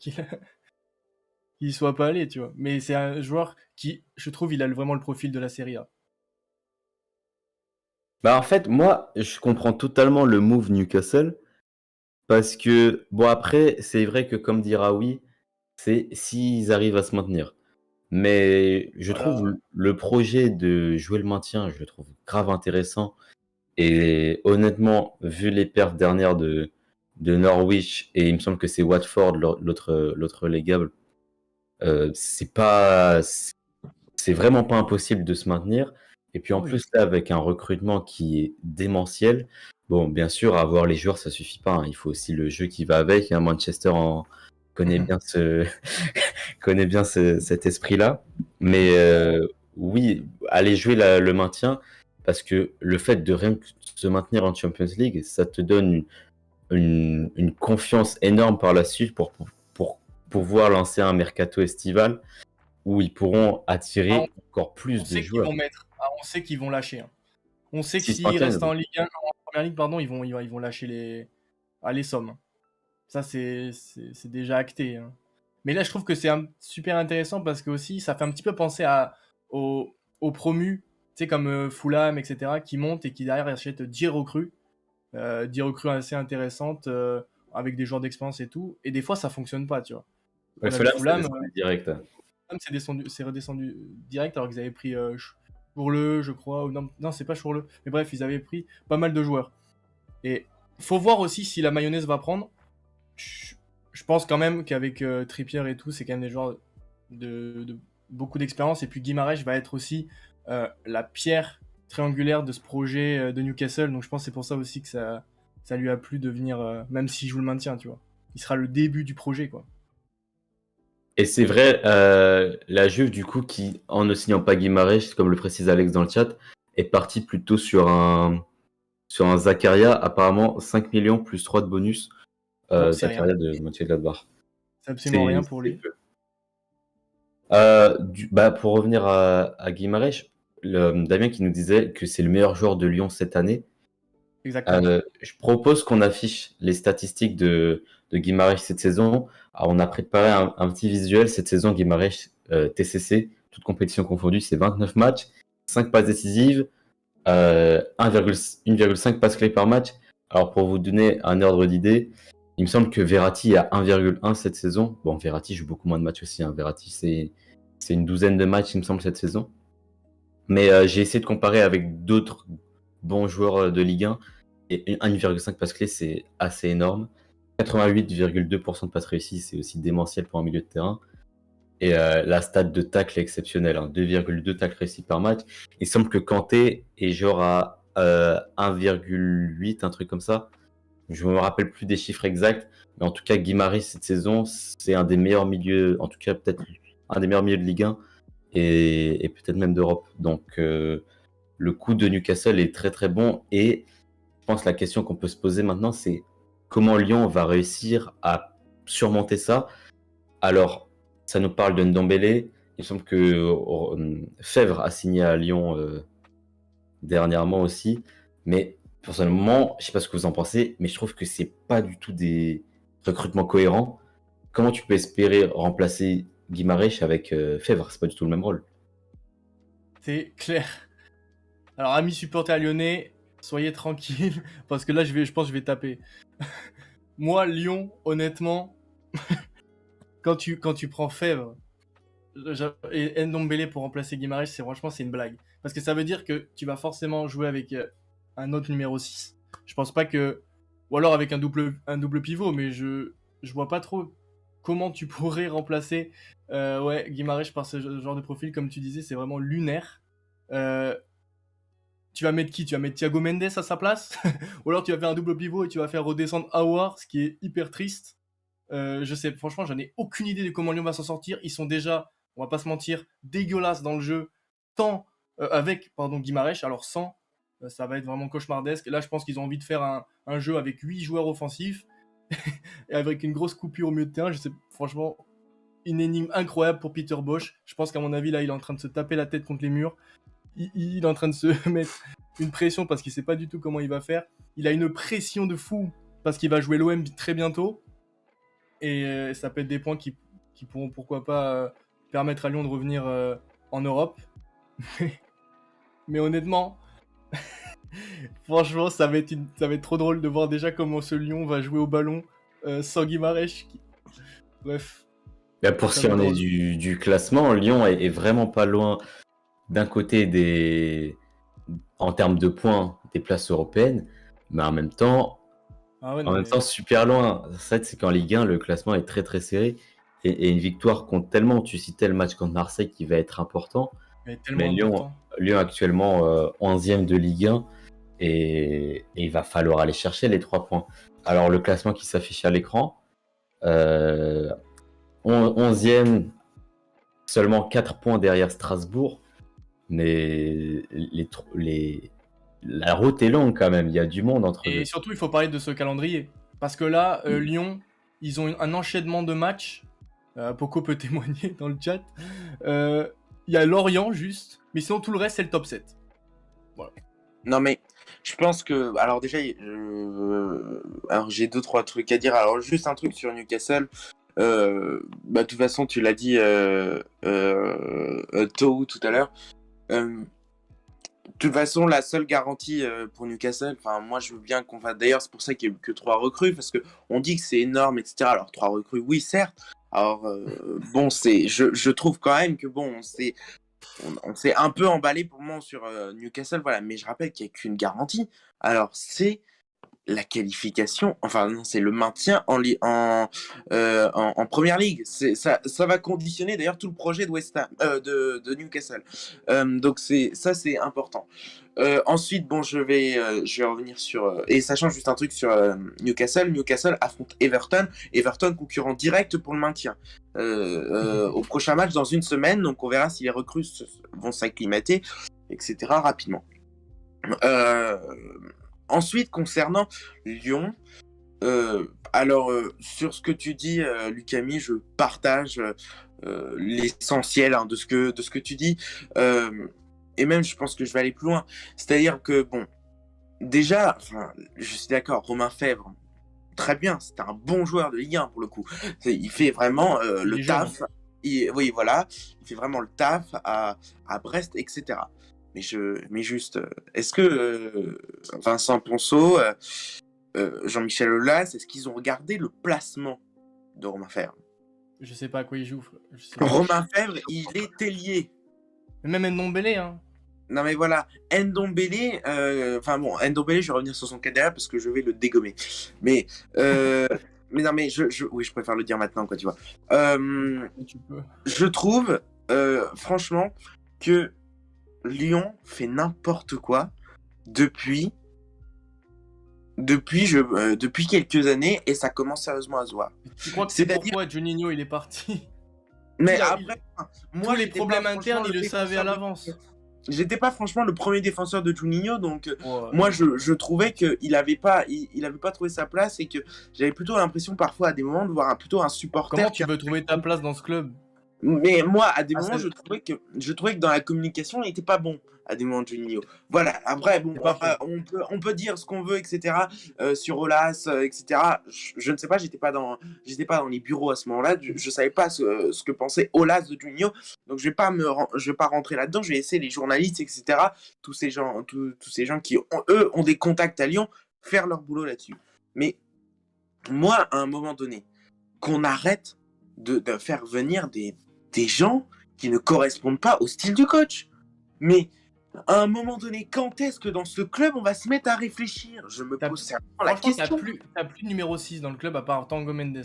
soit pas allé, tu vois. Mais c'est un joueur qui, je trouve, il a vraiment le profil de la Serie A. Bah en fait, moi, je comprends totalement le move Newcastle parce que, bon après, c'est vrai que comme dit Raoui, c'est s'ils arrivent à se maintenir. Mais je Voilà. trouve le projet de jouer le maintien, je le trouve grave intéressant. Et honnêtement, vu les perfs dernières de Norwich, et il me semble que c'est Watford, l'autre relégable, c'est vraiment pas impossible de se maintenir. Et puis Ah en oui. plus, là, avec un recrutement qui est démentiel, bon, bien sûr, avoir les joueurs, ça suffit pas, hein. Il faut aussi le jeu qui va avec, hein. Manchester connaît bien connaît bien cet esprit-là. Mais oui, aller jouer le maintien, parce que le fait de rien que se maintenir en Champions League, ça te donne une confiance énorme par la suite pour pouvoir lancer un mercato estival où ils pourront Ah, attirer encore on plus de sait qu'ils joueurs. vont mettre. Ah, on sait qu'ils vont lâcher, hein. On sait que S'ils se s'ils maintiennent, restent en Ligue 1, en première ligue, pardon, ils vont lâcher les sommes, hein. Ça, c'est déjà acté, hein. Mais là, je trouve que c'est super intéressant parce que aussi, ça fait un petit peu penser aux promus, tu sais, comme Fulham, etc., qui montent et qui derrière achètent 10 recrues, 10 recrues assez intéressantes, avec des joueurs d'expérience et tout. Et des fois, ça fonctionne pas, tu vois. ouais, On a vu Fulham, ça Fulham, descend direct. c'est redescendu direct alors qu'ils avaient pris Chourle, je crois. Ou non, non, c'est pas Chourle. Mais bref, ils avaient pris pas mal de joueurs. Et faut voir aussi si la mayonnaise va prendre. Je, je pense quand même qu'avec Trippier et tout, c'est quand même des joueurs de beaucoup d'expérience. Et puis Guimarães va être aussi la pierre triangulaire de ce projet de Newcastle. Donc je pense que c'est pour ça aussi que ça lui a plu de venir, même s'il joue le maintien, tu vois. Il sera le début du projet, quoi. Et c'est vrai, la Juve, du coup, qui, en ne signant pas Guimarães, comme le précise Alex dans le chat, est partie plutôt sur un Zakaria, apparemment 5 millions plus 3 de bonus. Bon, c'est rien. Zakaria de Mönchengladbach. C'est absolument rien pour C'est lui. peu. Pour revenir à Guimarães, Damien qui nous disait que c'est le meilleur joueur de Lyon cette année. Exactement. Je propose qu'on affiche les statistiques de Guimarães cette saison. Alors, on a préparé un petit visuel. Cette saison, Guimarães, TCC, toute compétition confondue, c'est 29 matchs, 5 passes décisives, 1,5 passes clés par match. Alors, pour vous donner un ordre d'idée, il me semble que Verratti a 1,1 cette saison. Bon, Verratti joue beaucoup moins de matchs aussi, hein. Verratti, c'est une douzaine de matchs, il me semble, cette saison. Mais j'ai essayé de comparer avec d'autres bons joueurs de Ligue 1. Et 1,5 passes clés, c'est assez énorme. 88,2% de passes réussies, c'est aussi démentiel pour un milieu de terrain. Et la stat de tacle est exceptionnelle, hein, 2,2 tacles réussis par match. Il semble que Kanté est genre à 1,8, un truc comme ça. Je me rappelle plus des chiffres exacts, mais en tout cas, Guimarães cette saison, c'est un des meilleurs milieux, en tout cas peut-être un des meilleurs milieux de Ligue 1 et peut-être même d'Europe. Donc le coup de Newcastle est très très bon et je pense que la question qu'on peut se poser maintenant, c'est comment Lyon va réussir à surmonter ça. Alors, ça nous parle de Ndombele. Il me semble que Fèvre a signé à Lyon dernièrement aussi. Mais personnellement, je sais pas ce que vous en pensez, mais je trouve que c'est pas du tout des recrutements cohérents. Comment tu peux espérer remplacer Guimarães avec Fèvre? C'est pas du tout le même rôle. C'est clair. Alors, amis supporters lyonnais, soyez tranquilles, parce que là, je pense que je vais taper. Moi, Lyon, honnêtement, quand tu prends Fèvre et Ndombele pour remplacer Guimarães, franchement, c'est une blague. Parce que ça veut dire que tu vas forcément jouer avec un autre numéro 6. Je pense pas que... Ou alors avec un double pivot, mais je vois pas trop comment tu pourrais remplacer Guimarães par ce genre de profil. Comme tu disais, c'est vraiment lunaire. Tu vas mettre qui? Tu vas mettre Thiago Mendes à sa place? Ou alors tu vas faire un double pivot et tu vas faire redescendre Aouar, ce qui est hyper triste. Je sais, franchement, j'en ai aucune idée de comment Lyon va s'en sortir. Ils sont déjà, on va pas se mentir, dégueulasses dans le jeu, tant avec, pardon, Guimarães, alors sans, ça va être vraiment cauchemardesque. Là, je pense qu'ils ont envie de faire un jeu avec 8 joueurs offensifs et avec une grosse coupure au milieu de terrain. Je sais, franchement, une énigme incroyable pour Peter Bosch. Je pense qu'à mon avis, là, il est en train de se taper la tête contre les murs. Il est en train de se mettre une pression parce qu'il sait pas du tout comment il va faire. Il a une pression de fou parce qu'il va jouer l'OM très bientôt. Et ça peut être des points qui pourront pourquoi pas permettre à Lyon de revenir en Europe. Mais honnêtement, franchement, ça va être trop drôle de voir déjà comment ce Lyon va jouer au ballon sans Guimarães. Bref. Là, pour ce qui en est du classement, Lyon est vraiment pas loin d'un côté en termes de points des places européennes, mais en même temps, super loin. Ça, c'est qu'en Ligue 1, le classement est très très serré et une victoire compte tellement. Tu citais le match contre Marseille qui va être important. Mais Mais tellement important. Lyon actuellement 11e de Ligue 1 et il va falloir aller chercher les 3 points. Alors le classement qui s'affiche à l'écran, euh, 11e, seulement 4 points derrière Strasbourg, mais la route est longue quand même, il y a du monde entre Et eux. surtout, il faut parler de ce calendrier. Parce que là, Lyon, ils ont un enchaînement de matchs. Poco peut témoigner dans le chat. Il y a Lorient juste, mais sinon tout le reste c'est le top 7. Non, mais je pense que. Alors, déjà, alors, j'ai 2-3 trucs à dire. Alors, juste un truc sur Newcastle. De toute façon, tu l'as dit tôt tout à l'heure. De toute façon, la seule garantie pour Newcastle, enfin, moi je veux bien qu'on va. D'ailleurs, c'est pour ça qu'il n'y a eu que 3 recrues, parce qu'on dit que c'est énorme, etc. Alors, 3 recrues, oui, certes. Alors, bon, je trouve quand même que bon, on s'est un peu emballé pour moi sur Newcastle, voilà. Mais je rappelle qu'il n'y a qu'une garantie. Alors, c'est la qualification, enfin non, c'est le maintien en première ligue. Ça va conditionner d'ailleurs tout le projet de West Ham, de Newcastle. Donc c'est important. Ensuite, bon, je vais revenir sur et sachant juste un truc sur Newcastle. Newcastle affronte Everton. Everton concurrent direct pour le maintien. Au prochain match dans une semaine, donc on verra si les recrues vont s'acclimater, etc. rapidement. Ensuite, concernant Lyon, sur ce que tu dis, Lucami, je partage l'essentiel de ce que tu dis. Et même, je pense que je vais aller plus loin. C'est-à-dire que, bon, déjà, je suis d'accord, Romain Fèvre, très bien, c'est un bon joueur de Ligue 1 pour le coup. Il fait vraiment le taf. Oui, voilà, il fait vraiment le taf à Brest, etc. Mais juste, est-ce que Vincent Ponceau, Jean-Michel Aulas, est-ce qu'ils ont regardé le placement de Romain Fèvre? Je sais pas à quoi il joue. Je sais pas. Romain Fèvre, il est ailier. Même Ndombele, hein. Non mais voilà, Ndombele, Ndombele, je vais revenir sur son cas derrière parce que je vais le dégommer. Mais non mais oui, je préfère le dire maintenant, quoi, tu vois. Tu peux. Je trouve, franchement, que Lyon fait n'importe quoi depuis quelques années et ça commence sérieusement à se voir. Tu crois que c'est pourquoi Juninho il est parti? Mais après, moi, tous les problèmes internes, il le savait à l'avance. J'étais pas franchement le premier défenseur de Juninho, donc moi je trouvais qu'il avait pas trouvé sa place et que j'avais plutôt l'impression parfois à des moments de voir plutôt un supporter. Comment tu veux trouver ta place dans ce club? Mais moi, à des moments, je trouvais que dans la communication, il n'était pas bon. À des moments de Juninho. Voilà, après, bon, on peut dire ce qu'on veut, etc. Sur Aulas, etc. Je ne sais pas, j'étais pas dans les bureaux à ce moment-là. Je savais pas ce que pensait Aulas de Juninho. Donc je vais pas rentrer là-dedans. Je vais laisser les journalistes, etc. Tous ces gens qui eux ont des contacts à Lyon faire leur boulot là-dessus. Mais moi, à un moment donné, qu'on arrête de faire venir des gens qui ne correspondent pas au style du coach. Mais à un moment donné, quand est-ce que dans ce club on va se mettre à réfléchir? Je me pose sérieusement la question. T'as plus de numéro 6 dans le club à part Tango Mendes.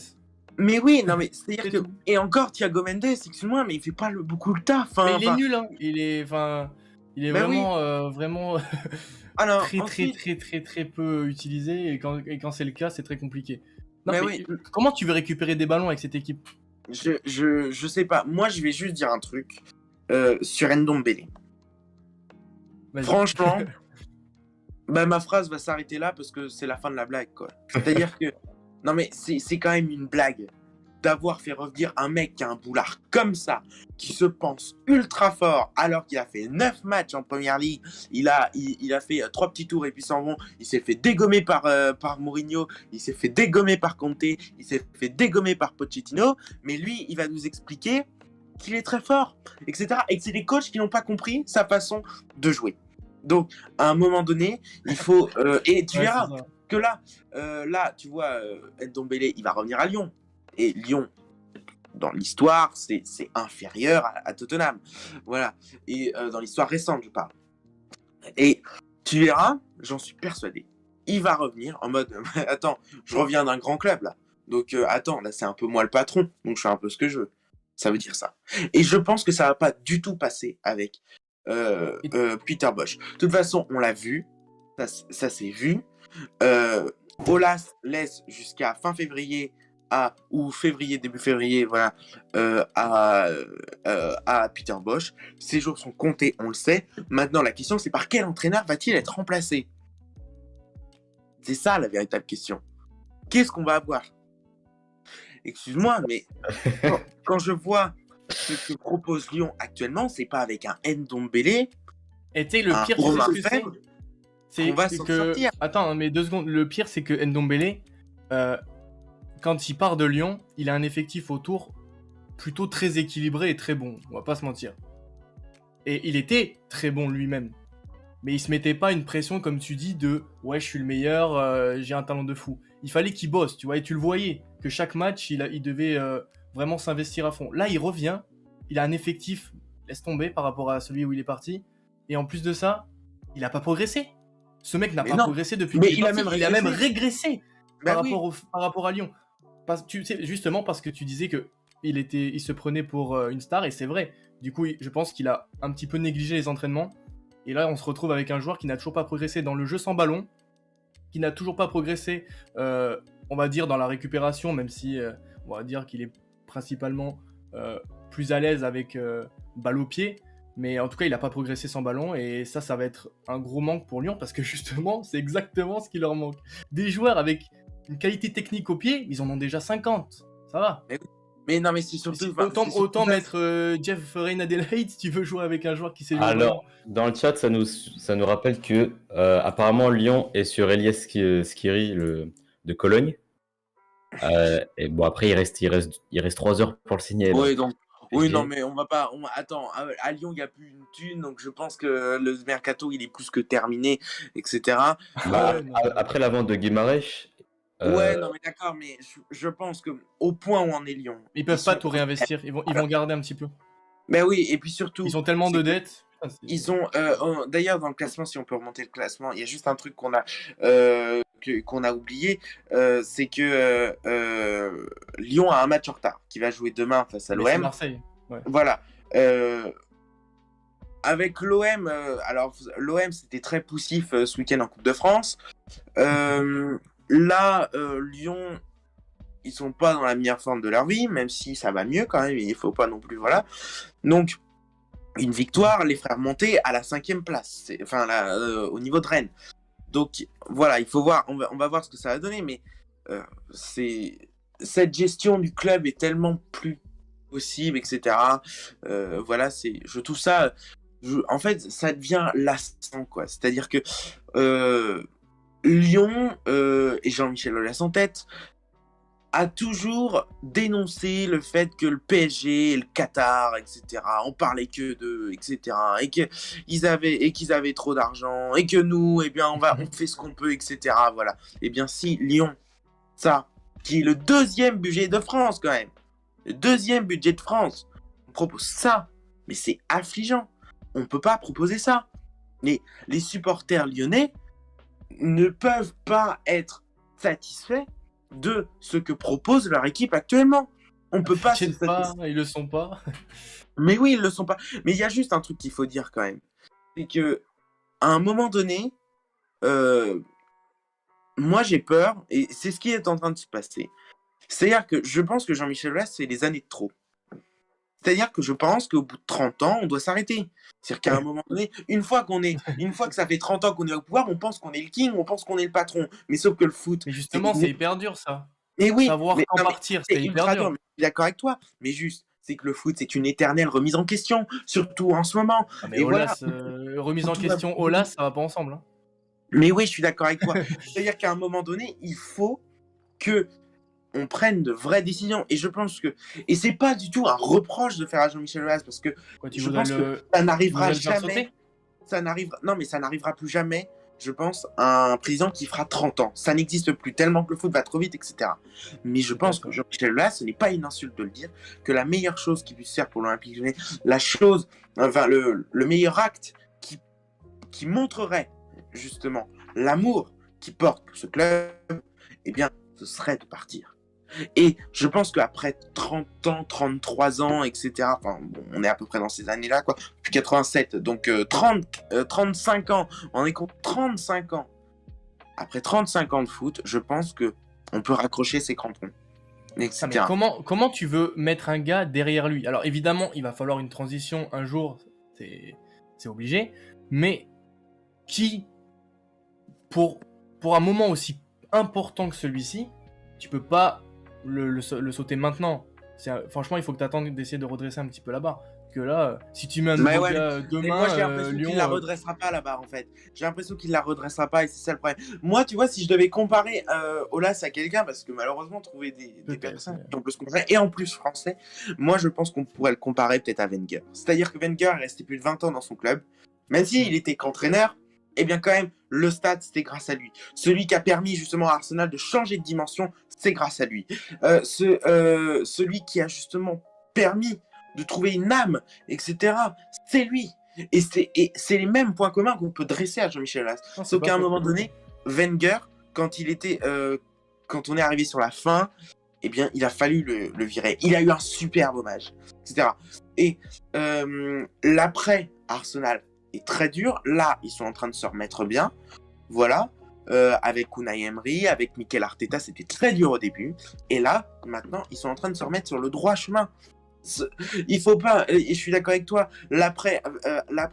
Mais oui, non mais c'est-à-dire que... Et encore, Thiago Mendes, excuse-moi, mais il fait pas beaucoup le taf. Mais il est nul, hein. Il est vraiment, vraiment alors, très peu utilisé et quand c'est le cas, c'est très compliqué. Non, mais oui. Comment tu veux récupérer des ballons avec cette équipe? Je sais pas. Moi, je vais juste dire un truc sur Ndombele. Franchement, ma phrase va s'arrêter là parce que c'est la fin de la blague, quoi. C'est-à-dire que... Non, mais c'est quand même une blague d'avoir fait revenir un mec qui a un boulard comme ça, qui se pense ultra fort, alors qu'il a fait 9 matchs en première ligue, il a fait 3 petits tours et puis s'en vont, il s'est fait dégommer par Mourinho, il s'est fait dégommer par Conte, il s'est fait dégommer par Pochettino, mais lui, il va nous expliquer qu'il est très fort, etc. Et que c'est les coachs qui n'ont pas compris sa façon de jouer. Donc, à un moment donné, il faut... et tu verras que là, tu vois, Ndombele, il va revenir à Lyon. Et Lyon, dans l'histoire, c'est inférieur à Tottenham. Voilà. Et dans l'histoire récente, je parle. Et tu verras, j'en suis persuadé, il va revenir en mode attends, je reviens d'un grand club là. Donc attends, là c'est un peu moi le patron, donc je fais un peu ce que je veux. Ça veut dire ça. Et je pense que ça va pas du tout passer avec Et- Peter Bosz. De toute façon, on l'a vu, ça s'est vu. Euh, Aulas laisse jusqu'à fin février ou février, début février, voilà, à Peter Bosz. Ces jours sont comptés, on le sait. Maintenant, la question, c'est par quel entraîneur va-t-il être remplacé? C'est ça la véritable question. Qu'est-ce qu'on va avoir? Excuse-moi, mais quand je vois ce que propose Lyon actuellement, c'est pas avec un Ndombele, Et tu sais, le un pire, tu sais Romain ce que c'est? Fèvre, C'est qu'on va s'en que... sortir. Attends, mais 2 secondes. Le pire, c'est que Ndombele, euh, quand il part de Lyon, il a un effectif autour plutôt très équilibré et très bon. On va pas se mentir. Et il était très bon lui-même. Mais il se mettait pas une pression, comme tu dis, de ouais, je suis le meilleur, j'ai un talent de fou. Il fallait qu'il bosse, tu vois, et tu le voyais, que chaque match, il devait vraiment s'investir à fond. Là, il revient, il a un effectif, laisse tomber par rapport à celui où il est parti. Et en plus de ça, il a pas progressé. Ce mec n'a Mais pas non, progressé depuis mais qu'il est il a parti. même Il a même régressé. régressé Bah par, oui. par rapport à Lyon. Tu sais, justement parce que tu disais que il se prenait pour une star, et c'est vrai. Du coup, je pense qu'il a un petit peu négligé les entraînements. Et là, on se retrouve avec un joueur qui n'a toujours pas progressé dans le jeu sans ballon, qui n'a toujours pas progressé, on va dire, dans la récupération, même si on va dire qu'il est principalement plus à l'aise avec balle au pied. Mais en tout cas, il n'a pas progressé sans ballon. Et ça va être un gros manque pour Lyon, parce que justement, c'est exactement ce qui leur manque. Des joueurs avec une qualité technique au pied, ils en ont déjà 50. Ça va. Mais non, mais c'est surtout. Autant mettre Jeff Reine Adelaide si tu veux jouer avec un joueur qui sait jouer au ballon. Alors, dans le chat, ça nous rappelle que apparemment Lyon est sur Elias Skiri de Cologne. Et bon, après, il reste 3 heures pour le signer. Oui, donc. Oui, PSG. non, mais on va pas. Attends, à Lyon, il n'y a plus une thune, donc je pense que le mercato, il est plus que terminé, etc. Bah, Ouais, non. après la vente de Guimarães, Ouais, non, mais d'accord, mais je pense que au point où en est Lyon. Ils peuvent pas sont- tout réinvestir, ils vont garder un petit peu. Mais oui, et puis surtout. Ils ont tellement c'est de que dettes. Ils ont. D'ailleurs, dans le classement, si on peut remonter le classement, il y a juste un truc qu'on a, qu'on a oublié, c'est que Lyon a un match en retard, qui va jouer demain face à Mais c'est l'OM. Marseille. Ouais. Voilà. Avec l'OM, alors l'OM c'était très poussif ce week-end en Coupe de France. Là, Lyon, ils sont pas dans la meilleure forme de leur vie, même si ça va mieux quand même, il faut pas non plus, voilà. Donc, une victoire les ferait remonter à la 5e place, enfin là, au niveau de Rennes. Donc voilà, il faut voir, on va voir ce que ça va donner, mais cette gestion du club est tellement plus possible, etc. Voilà, je trouve ça, en fait, ça devient lassant, quoi. C'est-à-dire que Lyon et Jean-Michel Aulas en tête a toujours dénoncé le fait que le PSG et le Qatar, etc., on parlait que d'eux, etc., et qu'ils avaient trop d'argent, et que nous, eh bien, on fait ce qu'on peut, etc., voilà. Eh bien, si Lyon, ça, qui est le 2e budget de France, quand même, le 2e budget de France, on propose ça, mais c'est affligeant. On ne peut pas proposer ça. Mais les supporters lyonnais ne peuvent pas être satisfaits de ce que propose leur équipe actuellement. On peut pas. Ils le sont pas. Mais oui, ils le sont pas. Mais il y a juste un truc qu'il faut dire quand même, c'est que à un moment donné, moi j'ai peur, et c'est ce qui est en train de se passer. C'est-à-dire que je pense que Jean-Michel Aulas, c'est les années de trop. C'est-à-dire que je pense qu'au bout de 30 ans, on doit s'arrêter. C'est-à-dire qu'à un moment donné, une fois que ça fait 30 ans qu'on est au pouvoir, on pense qu'on est le king, on pense qu'on est le patron. Mais sauf que le foot. Mais justement, c'est hyper dur, ça. Mais oui, Savoir quand partir, c'est hyper dur. Je suis d'accord avec toi, mais juste, c'est que le foot, c'est une éternelle remise en question, surtout en ce moment. Ah, mais Et Aulas, voilà. remise en question, Aulas, ça va pas ensemble. Hein. Mais oui, je suis d'accord avec toi. C'est-à-dire qu'à un moment donné, il faut que on prenne de vraies décisions. Et je pense que... Et c'est pas du tout un reproche de faire à Jean-Michel Aulas, parce que je pense que ça n'arrivera jamais. Non, mais ça n'arrivera plus jamais, je pense, à un président qui fera 30 ans. Ça n'existe plus, tellement que le foot va trop vite, etc. Mais je pense que Jean-Michel Aulas, ce n'est pas une insulte de le dire, que la meilleure chose qui puisse faire pour l'Olympique Lyonnais, le meilleur acte qui montrerait justement l'amour qu'il porte pour ce club, eh bien, ce serait de partir. Et je pense qu'après 30 ans, 33 ans, etc., enfin, bon, on est à peu près dans ces années-là, quoi, depuis 87, donc 35 ans, on est compte 35 ans. Après 35 ans de foot, je pense que on peut raccrocher ses crampons, Ah, mais etc. comment tu veux mettre un gars derrière lui? Alors évidemment, il va falloir une transition un jour, c'est obligé, mais qui, pour, pour un moment aussi important que celui-ci, tu peux pas le sauter maintenant. Franchement, il faut que tu attendes d'essayer de redresser un petit peu la barre. Que là, si tu mets un Mais nouveau ouais, gars mais moi demain, j'ai l'impression qu'il la Lyon, redressera pas là-bas en fait. J'ai l'impression qu'il la redressera pas et c'est ça le problème. Moi, tu vois, si je devais comparer Olas à quelqu'un, parce que malheureusement, trouver des peut-être. personnes qui ont plus comparer, et en plus français, moi je pense qu'on pourrait le comparer peut-être à Wenger. C'est-à-dire que Wenger est resté plus de 20 ans dans son club, même s'il était qu'entraîneur, et bien quand même, le stade, c'était grâce à lui. Celui qui a permis justement à Arsenal de changer de dimension, c'est grâce à lui. Celui qui a justement permis de trouver une âme, etc. C'est lui. Et c'est les mêmes points communs qu'on peut dresser à Jean-Michel Aulas. Non, c'est Sauf pas qu'à un faux. moment donné, Wenger, quand on est arrivé sur la fin, eh bien, il a fallu le virer. Il a eu un superbe hommage, etc. Et l'après Arsenal est très dur. Là, ils sont en train de se remettre bien. Voilà. Avec Unai Emery, avec Mikel Arteta, c'était très dur au début. Et là, maintenant, ils sont en train de se remettre sur le droit chemin. Il faut pas, et je suis d'accord avec toi, l'après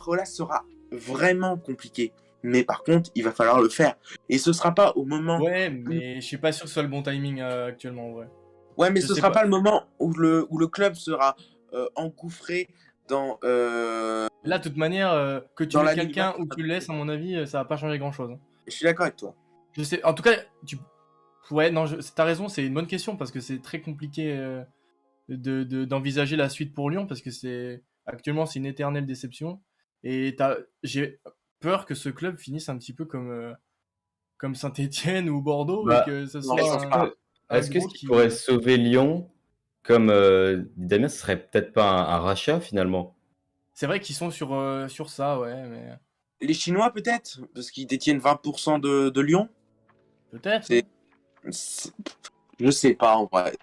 Olas sera vraiment compliqué. Mais par contre, il va falloir le faire. Et ce sera pas au moment. Ouais, mais je suis pas sûr que ce soit le bon timing actuellement, ouais. Ouais, mais Je ce sais sera pas. pas le moment où le club sera engouffré dans, Là, de toute manière, que tu dans la mettes Ligue 1. quelqu'un ou que tu le laisses, à mon avis, ça va pas changer grand-chose. Je suis d'accord avec toi. Je sais. En tout cas, ouais, non, t'as raison, c'est une bonne question parce que c'est très compliqué d'envisager la suite pour Lyon parce que actuellement c'est une éternelle déception et j'ai peur que ce club finisse un petit peu comme Saint-Étienne ou Bordeaux et Bah, que ce Non, soit je pense pas. un est-ce que ce gros qui qui. pourrait sauver Lyon, comme dit Damien, ce serait peut-être pas un rachat finalement? C'est vrai qu'ils sont sur ça, ouais, mais Les Chinois, peut-être, parce qu'ils détiennent 20% de Lyon. peut-être, C'est, hein. je sais pas, en vrai.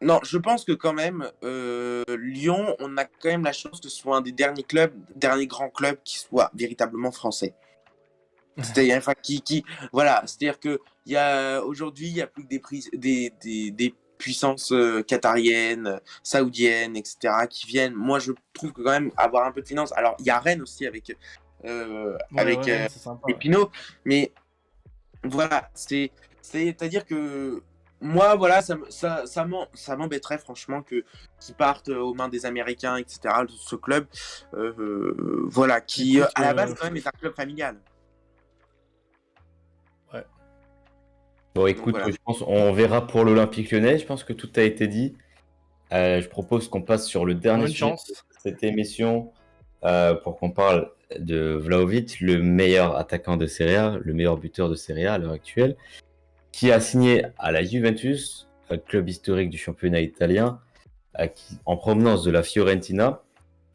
Non, je pense que quand même, Lyon, on a quand même la chance que ce soit un des derniers grands clubs qui soit véritablement français. C'est-à-dire, enfin, voilà, c'est-à-dire que aujourd'hui, il y a plus que des puissances qatariennes, saoudiennes, etc., qui viennent. Moi, je trouve que quand même avoir un peu de finance. Alors, il y a Rennes aussi avec Ouais, Rennes, c'est sympa, ouais. Pinot, mais voilà, c'est-à-dire que moi, voilà, ça m'embêterait franchement qu'ils partent aux mains des Américains, etc. Ce club, voilà, qui Écoute, à la base quand même est un club familial. ouais. Bon, Donc écoute, voilà. je pense on verra pour l'Olympique Lyonnais. Je pense que tout a été dit. Je propose qu'on passe sur le dernier Bonne sujet de chance. cette émission pour qu'on parle de Vlahovic, le meilleur attaquant de Serie A, le meilleur buteur de Serie A à l'heure actuelle, qui a signé à la Juventus, club historique du championnat italien, en provenance de la Fiorentina.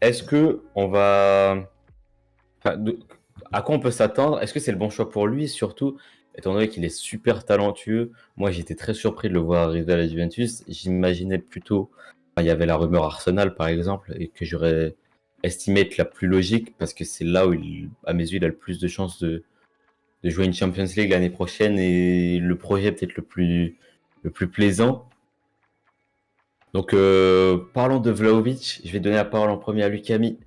Est-ce que on va, enfin, à quoi on peut s'attendre? Est-ce que c'est le bon choix pour lui, surtout étant donné qu'il est super talentueux? Moi, j'étais très surpris de le voir arriver à la Juventus. J'imaginais plutôt, enfin, il y avait la rumeur Arsenal par exemple, et que j'aurais estimé être la plus logique parce que c'est là où, à mes yeux, il a le plus de chances de jouer une Champions League l'année prochaine et le projet peut-être le plus plaisant. Donc, parlons de Vlahovic. Je vais donner la parole en premier à Lucami,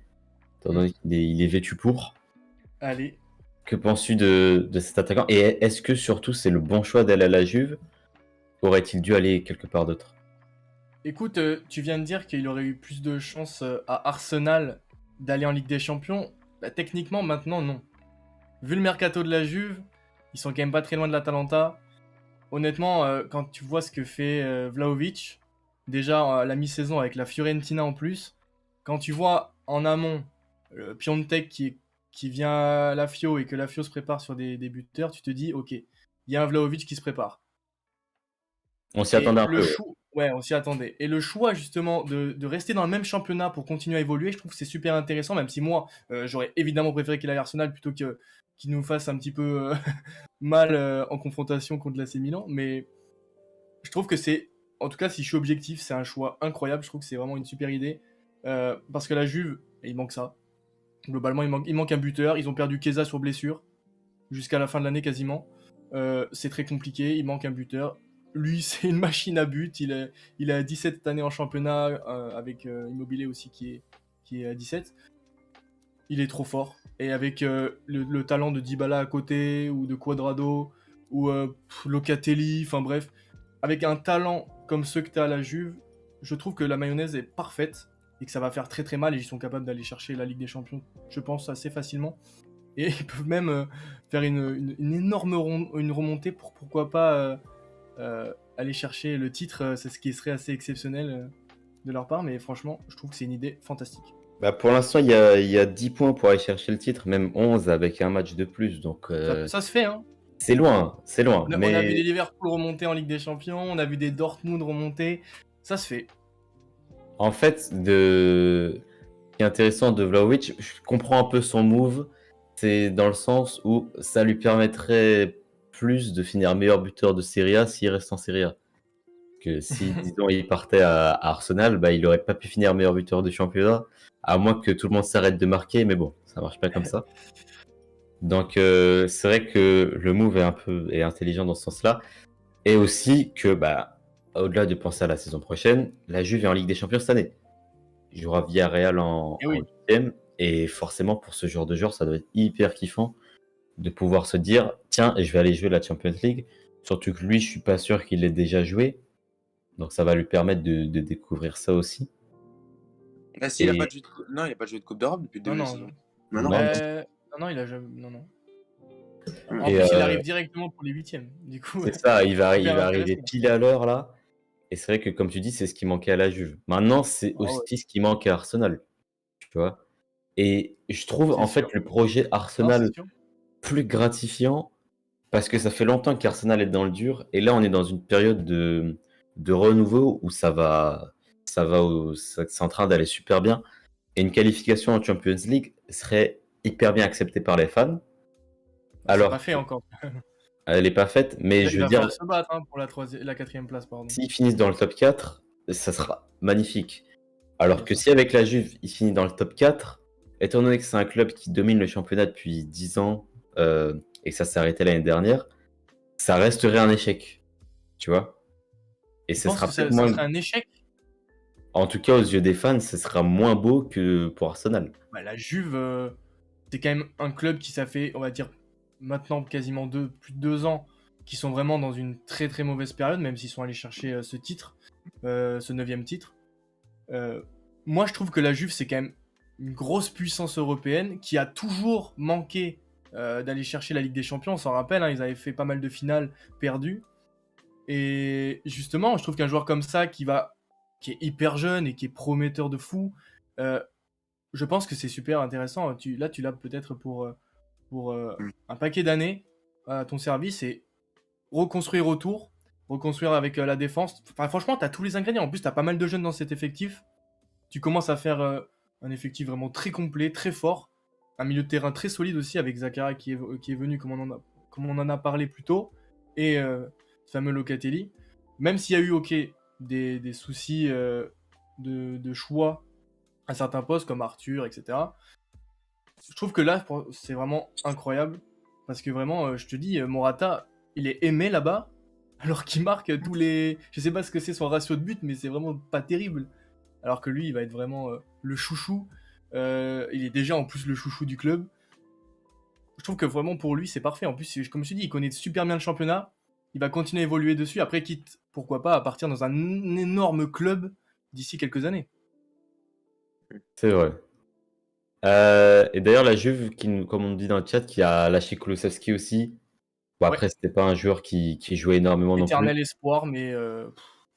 étant donné qu'il est vêtu pour. Allez. Que penses-tu de cet attaquant? Et est-ce que surtout c'est le bon choix d'aller à la Juve? Aurait-il dû aller quelque part d'autre? Écoute, tu viens de dire qu'il aurait eu plus de chances à Arsenal d'aller en Ligue des Champions. Bah, techniquement, maintenant, non. Vu le mercato de la Juve, ils sont quand même pas très loin de l'Atalanta. Honnêtement, quand tu vois ce que fait Vlahovic, déjà la mi-saison avec la Fiorentina en plus, quand tu vois en amont Piontek qui vient à la Fio et que la Fio se prépare sur des buteurs, tu te dis, ok, il y a un Vlahovic qui se prépare. On s'y Et attendait un le peu. choix, ouais, on s'y attendait. Et le choix justement de rester dans le même championnat pour continuer à évoluer, je trouve que c'est super intéressant, même si moi, j'aurais évidemment préféré qu'il aille à Arsenal plutôt qu'il nous fasse un petit peu mal en confrontation contre l'AC Milan. Mais je trouve que en tout cas, si je suis objectif, c'est un choix incroyable. Je trouve que c'est vraiment une super idée. Parce que la Juve, il manque ça. Globalement, il manque un buteur. Ils ont perdu Chiesa sur blessure jusqu'à la fin de l'année quasiment. C'est très compliqué. Il manque un buteur. Lui, c'est une machine à but. Il a 17 cette année en championnat, avec Immobilier aussi qui est à 17. Il est trop fort. Et avec le talent de Dybala à côté, ou de Cuadrado, ou Locatelli, enfin bref, avec un talent comme ceux que tu as à la Juve, je trouve que la mayonnaise est parfaite et que ça va faire très très mal, et ils sont capables d'aller chercher la Ligue des Champions, je pense, assez facilement. Et ils peuvent même faire une énorme une remontée pour pourquoi pas aller chercher le titre. C'est ce qui serait assez exceptionnel de leur part, mais franchement, je trouve que c'est une idée fantastique. Bah, pour l'instant, il y a 10 points pour aller chercher le titre, même 11 avec un match de plus. Donc, Ça se fait, hein. c'est loin, c'est loin. On a Mais vu des Liverpool remonter en Ligue des Champions, on a vu des Dortmund remonter, ça se fait. en fait, ce qui est intéressant de Vlahovic, je comprends un peu son move. C'est dans le sens où ça lui permettrait plus de finir meilleur buteur de Serie A s'il reste en Serie A. Que si, disons, il partait à Arsenal, bah, il aurait pas pu finir meilleur buteur du championnat, à moins que tout le monde s'arrête de marquer, mais bon, ça marche pas comme ça. Donc, c'est vrai que le move est intelligent dans ce sens-là. Et aussi que, bah, au-delà de penser à la saison prochaine, la Juve est en Ligue des Champions cette année. Il jouera Villarreal en Et oui. 8e, et forcément, pour ce genre de joueur, ça doit être hyper kiffant de pouvoir se dire, tiens, je vais aller jouer la Champions League. Surtout que lui, je suis pas sûr qu'il l'ait déjà joué. Donc ça va lui permettre de découvrir ça aussi. Ah, si, il a Et- pas de jeu de... Non, il n'y a pas de jeu de Coupe d'Europe depuis le début de la Non, saison. non. Non, non. Non, il a jamais. Non. En Et, plus, il arrive directement pour les 8e. Du coup, C'est ça, il va super arriver intéressant. pile à l'heure là. Et c'est vrai que comme tu dis, c'est ce qui manquait à la Juve. Maintenant, c'est Ah ouais. aussi ce qui manque à Arsenal. Tu vois. Et je trouve C'est en fait sûr. le projet Non, Arsenal c'est sûr. plus gratifiant parce que ça fait longtemps qu'Arsenal est dans le dur. Et là, on est dans une période de renouveau où c'est en train d'aller super bien. Et une qualification en Champions League serait hyper bien acceptée par les fans. C'est Alors, pas fait encore. elle n'est pas faite, mais je Il veux va dire, falloir se battre, hein, pour la 4e place, pardon. s'ils finissent dans le top 4, ça sera magnifique. Alors Bien que sûr. si avec la Juve, il finit dans le top 4, étant donné que c'est un club qui domine le championnat depuis 10 ans, et que ça s'est arrêté l'année dernière, ça resterait un échec. Tu vois. Et Tu ce penses sera que peut-être ça moins. serait un échec? En tout cas, aux yeux des fans, ce sera moins beau que pour Arsenal. Bah, la Juve, c'est quand même un club qui, ça fait, on va dire, maintenant quasiment plus de 2 ans, qui sont vraiment dans une très très mauvaise période, même s'ils sont allés chercher ce titre, ce 9e titre. Moi, je trouve que la Juve, c'est quand même une grosse puissance européenne qui a toujours manqué d'aller chercher la Ligue des Champions. On s'en rappelle, hein, ils avaient fait pas mal de finales perdues. Et justement, je trouve qu'un joueur comme ça, qui est hyper jeune et qui est prometteur de fou, je pense que c'est super intéressant. Là, tu l'as peut-être pour un paquet d'années à ton service, et reconstruire autour, reconstruire avec la défense. Enfin, franchement, tu as tous les ingrédients. En plus, tu as pas mal de jeunes dans cet effectif. Tu commences à faire un effectif vraiment très complet, très fort. Un milieu de terrain très solide aussi, avec Zakaria qui est venu, comme on en a parlé plus tôt, et ce fameux Locatelli. Même s'il y a eu, ok, des soucis de choix à certains postes, comme Arthur, etc. Je trouve que là, c'est vraiment incroyable. Parce que vraiment, je te dis, Morata, il est aimé là-bas, alors qu'il marque tous les... Je sais pas ce que c'est son ratio de but, mais c'est vraiment pas terrible. Alors que lui, il va être vraiment le chouchou. Il est déjà en plus le chouchou du club. Je trouve que vraiment pour lui, c'est parfait. En plus, comme je te dis, il connaît super bien le championnat. Il va continuer à évoluer dessus. Après, quitte, pourquoi pas, à partir dans un énorme club d'ici quelques années. C'est vrai. Et d'ailleurs, la Juve, comme on dit dans le chat, qui a lâché Kulusevski aussi. Bon, après, c'était pas un joueur qui jouait énormément non plus. Éternel espoir, mais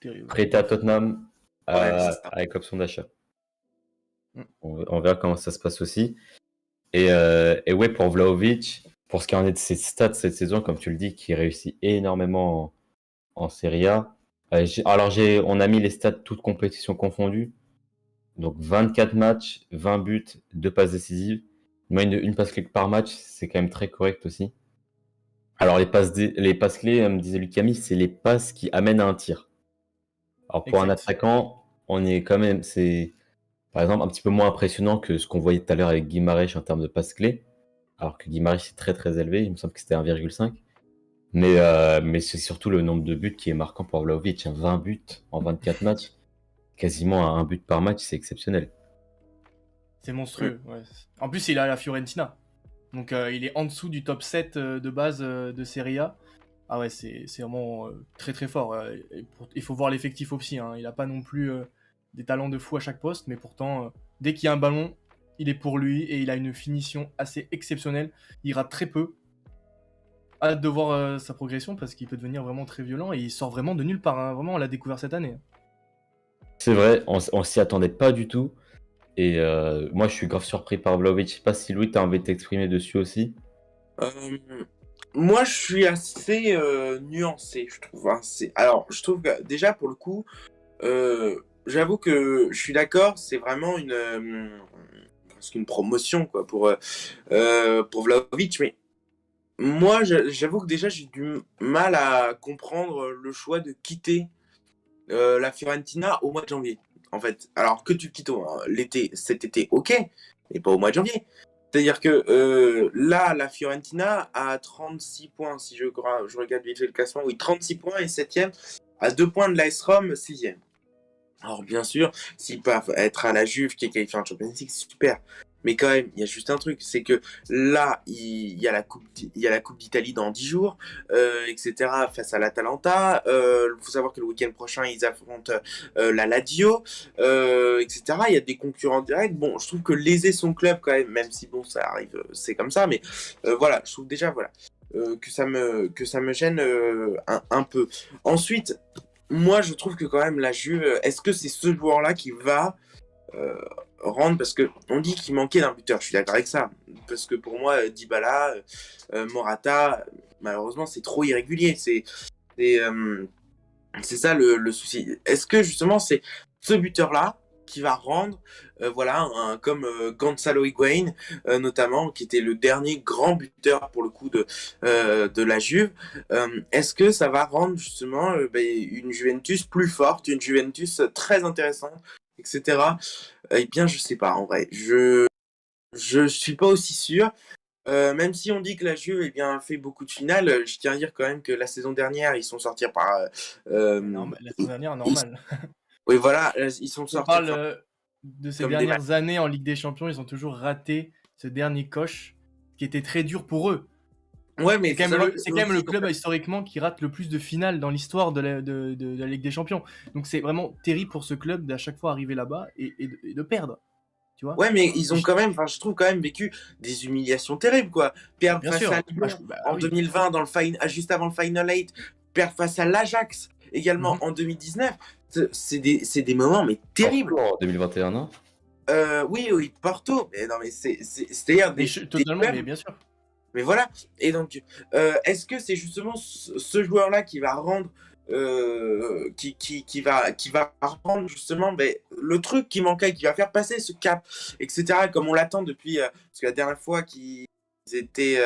terrible. Prêté à Tottenham Ouais, c'est ça. avec option d'achat. Mm. On verra comment ça se passe aussi. Et ouais, pour Vlahovic, pour ce qui en est de ses stats cette saison, comme tu le dis, qui réussit énormément en Serie A. On a mis les stats toutes compétitions confondues. Donc 24 matchs, 20 buts, 2 passes décisives. Une passe clic par match, c'est quand même très correct aussi. Alors les passes clés, me disait Lucami, c'est les passes qui amènent à un tir. Alors pour un Exact. attaquant, on est quand même, c'est par exemple un petit peu moins impressionnant que ce qu'on voyait tout à l'heure avec Guimarães en termes de passes clés, alors que Guimarães c'est très très élevé, il me semble que c'était 1,5. Mais c'est surtout le nombre de buts qui est marquant pour Vlahovic, 20 buts en 24 matchs, quasiment un but par match, c'est exceptionnel. C'est monstrueux. Ouais. En plus, il a la Fiorentina. Donc, il est en dessous du top 7 de base de Serie A. Ah ouais, c'est vraiment très très fort. Il faut voir l'effectif aussi. Hein. Il n'a pas non plus des talents de fou à chaque poste, mais pourtant, dès qu'il y a un ballon, il est pour lui et il a une finition assez exceptionnelle. Il rate très peu. Hâte de voir sa progression parce qu'il peut devenir vraiment très violent et il sort vraiment de nulle part. Hein. Vraiment, on l'a découvert cette année. C'est vrai, on s'y attendait pas du tout. Et moi, je suis grave surpris par Vlahovic. Je sais pas si Louis, t'as envie de t'exprimer dessus aussi. Euh, Moi, je suis assez nuancé, je trouve. Hein. Alors, je trouve que déjà, pour le coup, j'avoue que je suis d'accord, c'est vraiment presque une promotion quoi, pour Vlahovic. Mais moi, j'avoue que déjà, j'ai du mal à comprendre le choix de quitter la Fiorentina au mois de janvier. En fait, alors que tu quittes cet été, ok, mais pas au mois de janvier. C'est-à-dire que là, la Fiorentina a 36 points, si je regarde vite fait le classement, oui, 36 points et 7ème, à 2 points de l'AS Rome, 6ème. Alors bien sûr, s'ils peuvent être à la Juve qui est qualifiée en Champions League, c'est super. Mais quand même, il y a juste un truc, c'est que là, il y a la Coupe d'Italie dans 10 jours, etc. face à l'Atalanta. Faut savoir que le week-end prochain, ils affrontent la Lazio, etc. Il y a des concurrents directs. Bon, je trouve que léser son club quand même si bon, ça arrive, c'est comme ça, mais voilà, je trouve déjà voilà que ça me gêne un peu. Ensuite, moi, je trouve que quand même la Juve, est-ce que c'est ce joueur-là qui va euh, rendre, parce que on dit qu'il manquait d'un buteur, je suis d'accord avec ça, parce que pour moi, Dybala, Morata, malheureusement, c'est trop irrégulier, c'est c'est ça le souci. Est-ce que justement c'est ce buteur-là qui va rendre, voilà, comme Gonzalo Higuain, notamment, qui était le dernier grand buteur pour le coup de la Juve. Est-ce que ça va rendre justement une Juventus plus forte, une Juventus très intéressante, etc. Eh bien, je sais pas en vrai. Je suis pas aussi sûr. Même si on dit que la Juve fait beaucoup de finales, je tiens à dire quand même que la saison dernière, ils sont sortis par. La saison dernière, normal. Oui, voilà, ils sont On sortis parle de ces comme des dernières années en Ligue des Champions, ils ont toujours raté ce dernier coche qui était très dur pour eux. Ouais, mais C'est quand même le club historiquement qui rate le plus de finales dans l'histoire de la Ligue des Champions. Donc c'est vraiment terrible pour ce club d'à chaque fois arriver là-bas et de perdre. Tu vois. Ouais, mais ils ont quand même, je trouve quand même vécu des humiliations terribles, quoi. Perdre Bien face sûr. à Lyon en Oui. 2020, juste avant le Final 8, perdre face à l'Ajax également en 2019, c'est des moments, mais terribles. Porto en 2021, non? Oui, Porto, mais non, mais c'est-à-dire totalement, mais bien sûr. Mais voilà, et donc, est-ce que c'est justement ce joueur-là qui va rendre, qui va rendre justement le truc qui manquait, qui va faire passer ce cap, etc., comme on l'attend depuis, parce que la dernière fois qu'ils étaient,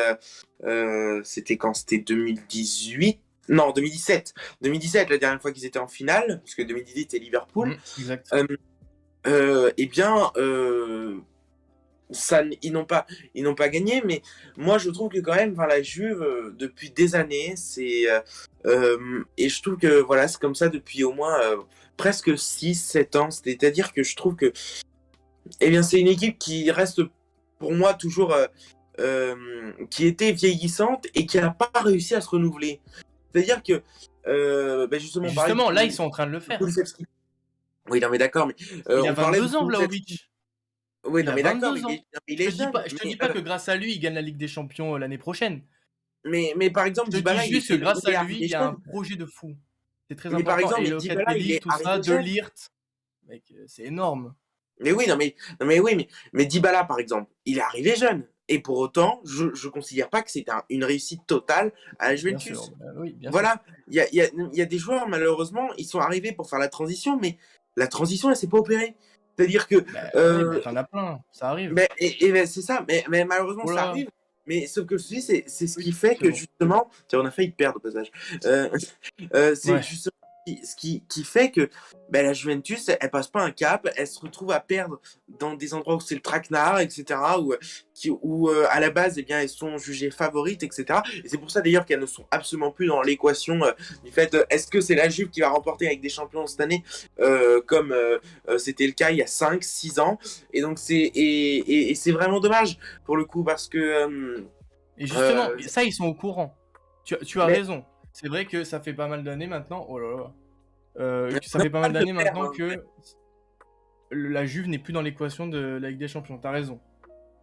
c'était quand? C'était 2018? Non, 2017. 2017, la dernière fois qu'ils étaient en finale, parce que 2018 c'était Liverpool. Exact. Eh bien, ils n'ont pas gagné, mais moi je trouve que quand même la Juve depuis des années et je trouve que voilà, c'est comme ça depuis au moins presque 6-7 ans, c'est-à-dire que je trouve que c'est une équipe qui reste pour moi toujours qui était vieillissante et qui n'a pas réussi à se renouveler, c'est-à-dire que justement là ils sont en train de le faire. Oui, non mais d'accord, mais il a 22 ans Vlahovic. Oui, non, mais d'accord, il est jeune. Je te dis pas que grâce à lui, il gagne la Ligue des Champions l'année prochaine. Mais par exemple, Dybala, juste que grâce à lui, il y a un projet de fou. C'est très important. Par exemple, et le Dybala, il est tout ça, De Ligt, mec, c'est énorme. Mais oui, mais Dybala, par exemple, il est arrivé jeune. Et pour autant, je considère pas que c'est une réussite totale à la Juventus. Bien sûr. Oui, bien voilà, il y a des joueurs, malheureusement, ils sont arrivés pour faire la transition, mais la transition, elle s'est pas opérée. C'est-à-dire que... t'en as plein, ça arrive. C'est ça, mais malheureusement, ça arrive. Mais sauf que je te dis, c'est ce Oui, qui fait c'est que bon. justement, tiens, on a failli te perdre au passage. C'est Ouais. justement ce qui fait que ben, la Juventus, elle passe pas un cap, elle se retrouve à perdre dans des endroits où c'est le traquenard, etc., où à la base, eh bien, elles sont jugées favorites, etc. Et c'est pour ça d'ailleurs qu'elles ne sont absolument plus dans l'équation du fait est-ce que c'est la Juve qui va remporter avec des champions cette année, comme c'était le cas il y a 5, 6 ans. Et donc et c'est vraiment dommage pour le coup parce que Et justement, euh, ça, ils sont au courant. Tu as mais raison. C'est vrai que ça fait pas mal d'années maintenant. Oh là là. Que ça non, fait pas pas mal de le d'années faire, maintenant hein. que la Juve n'est plus dans l'équation de la Ligue des Champions. T'as raison.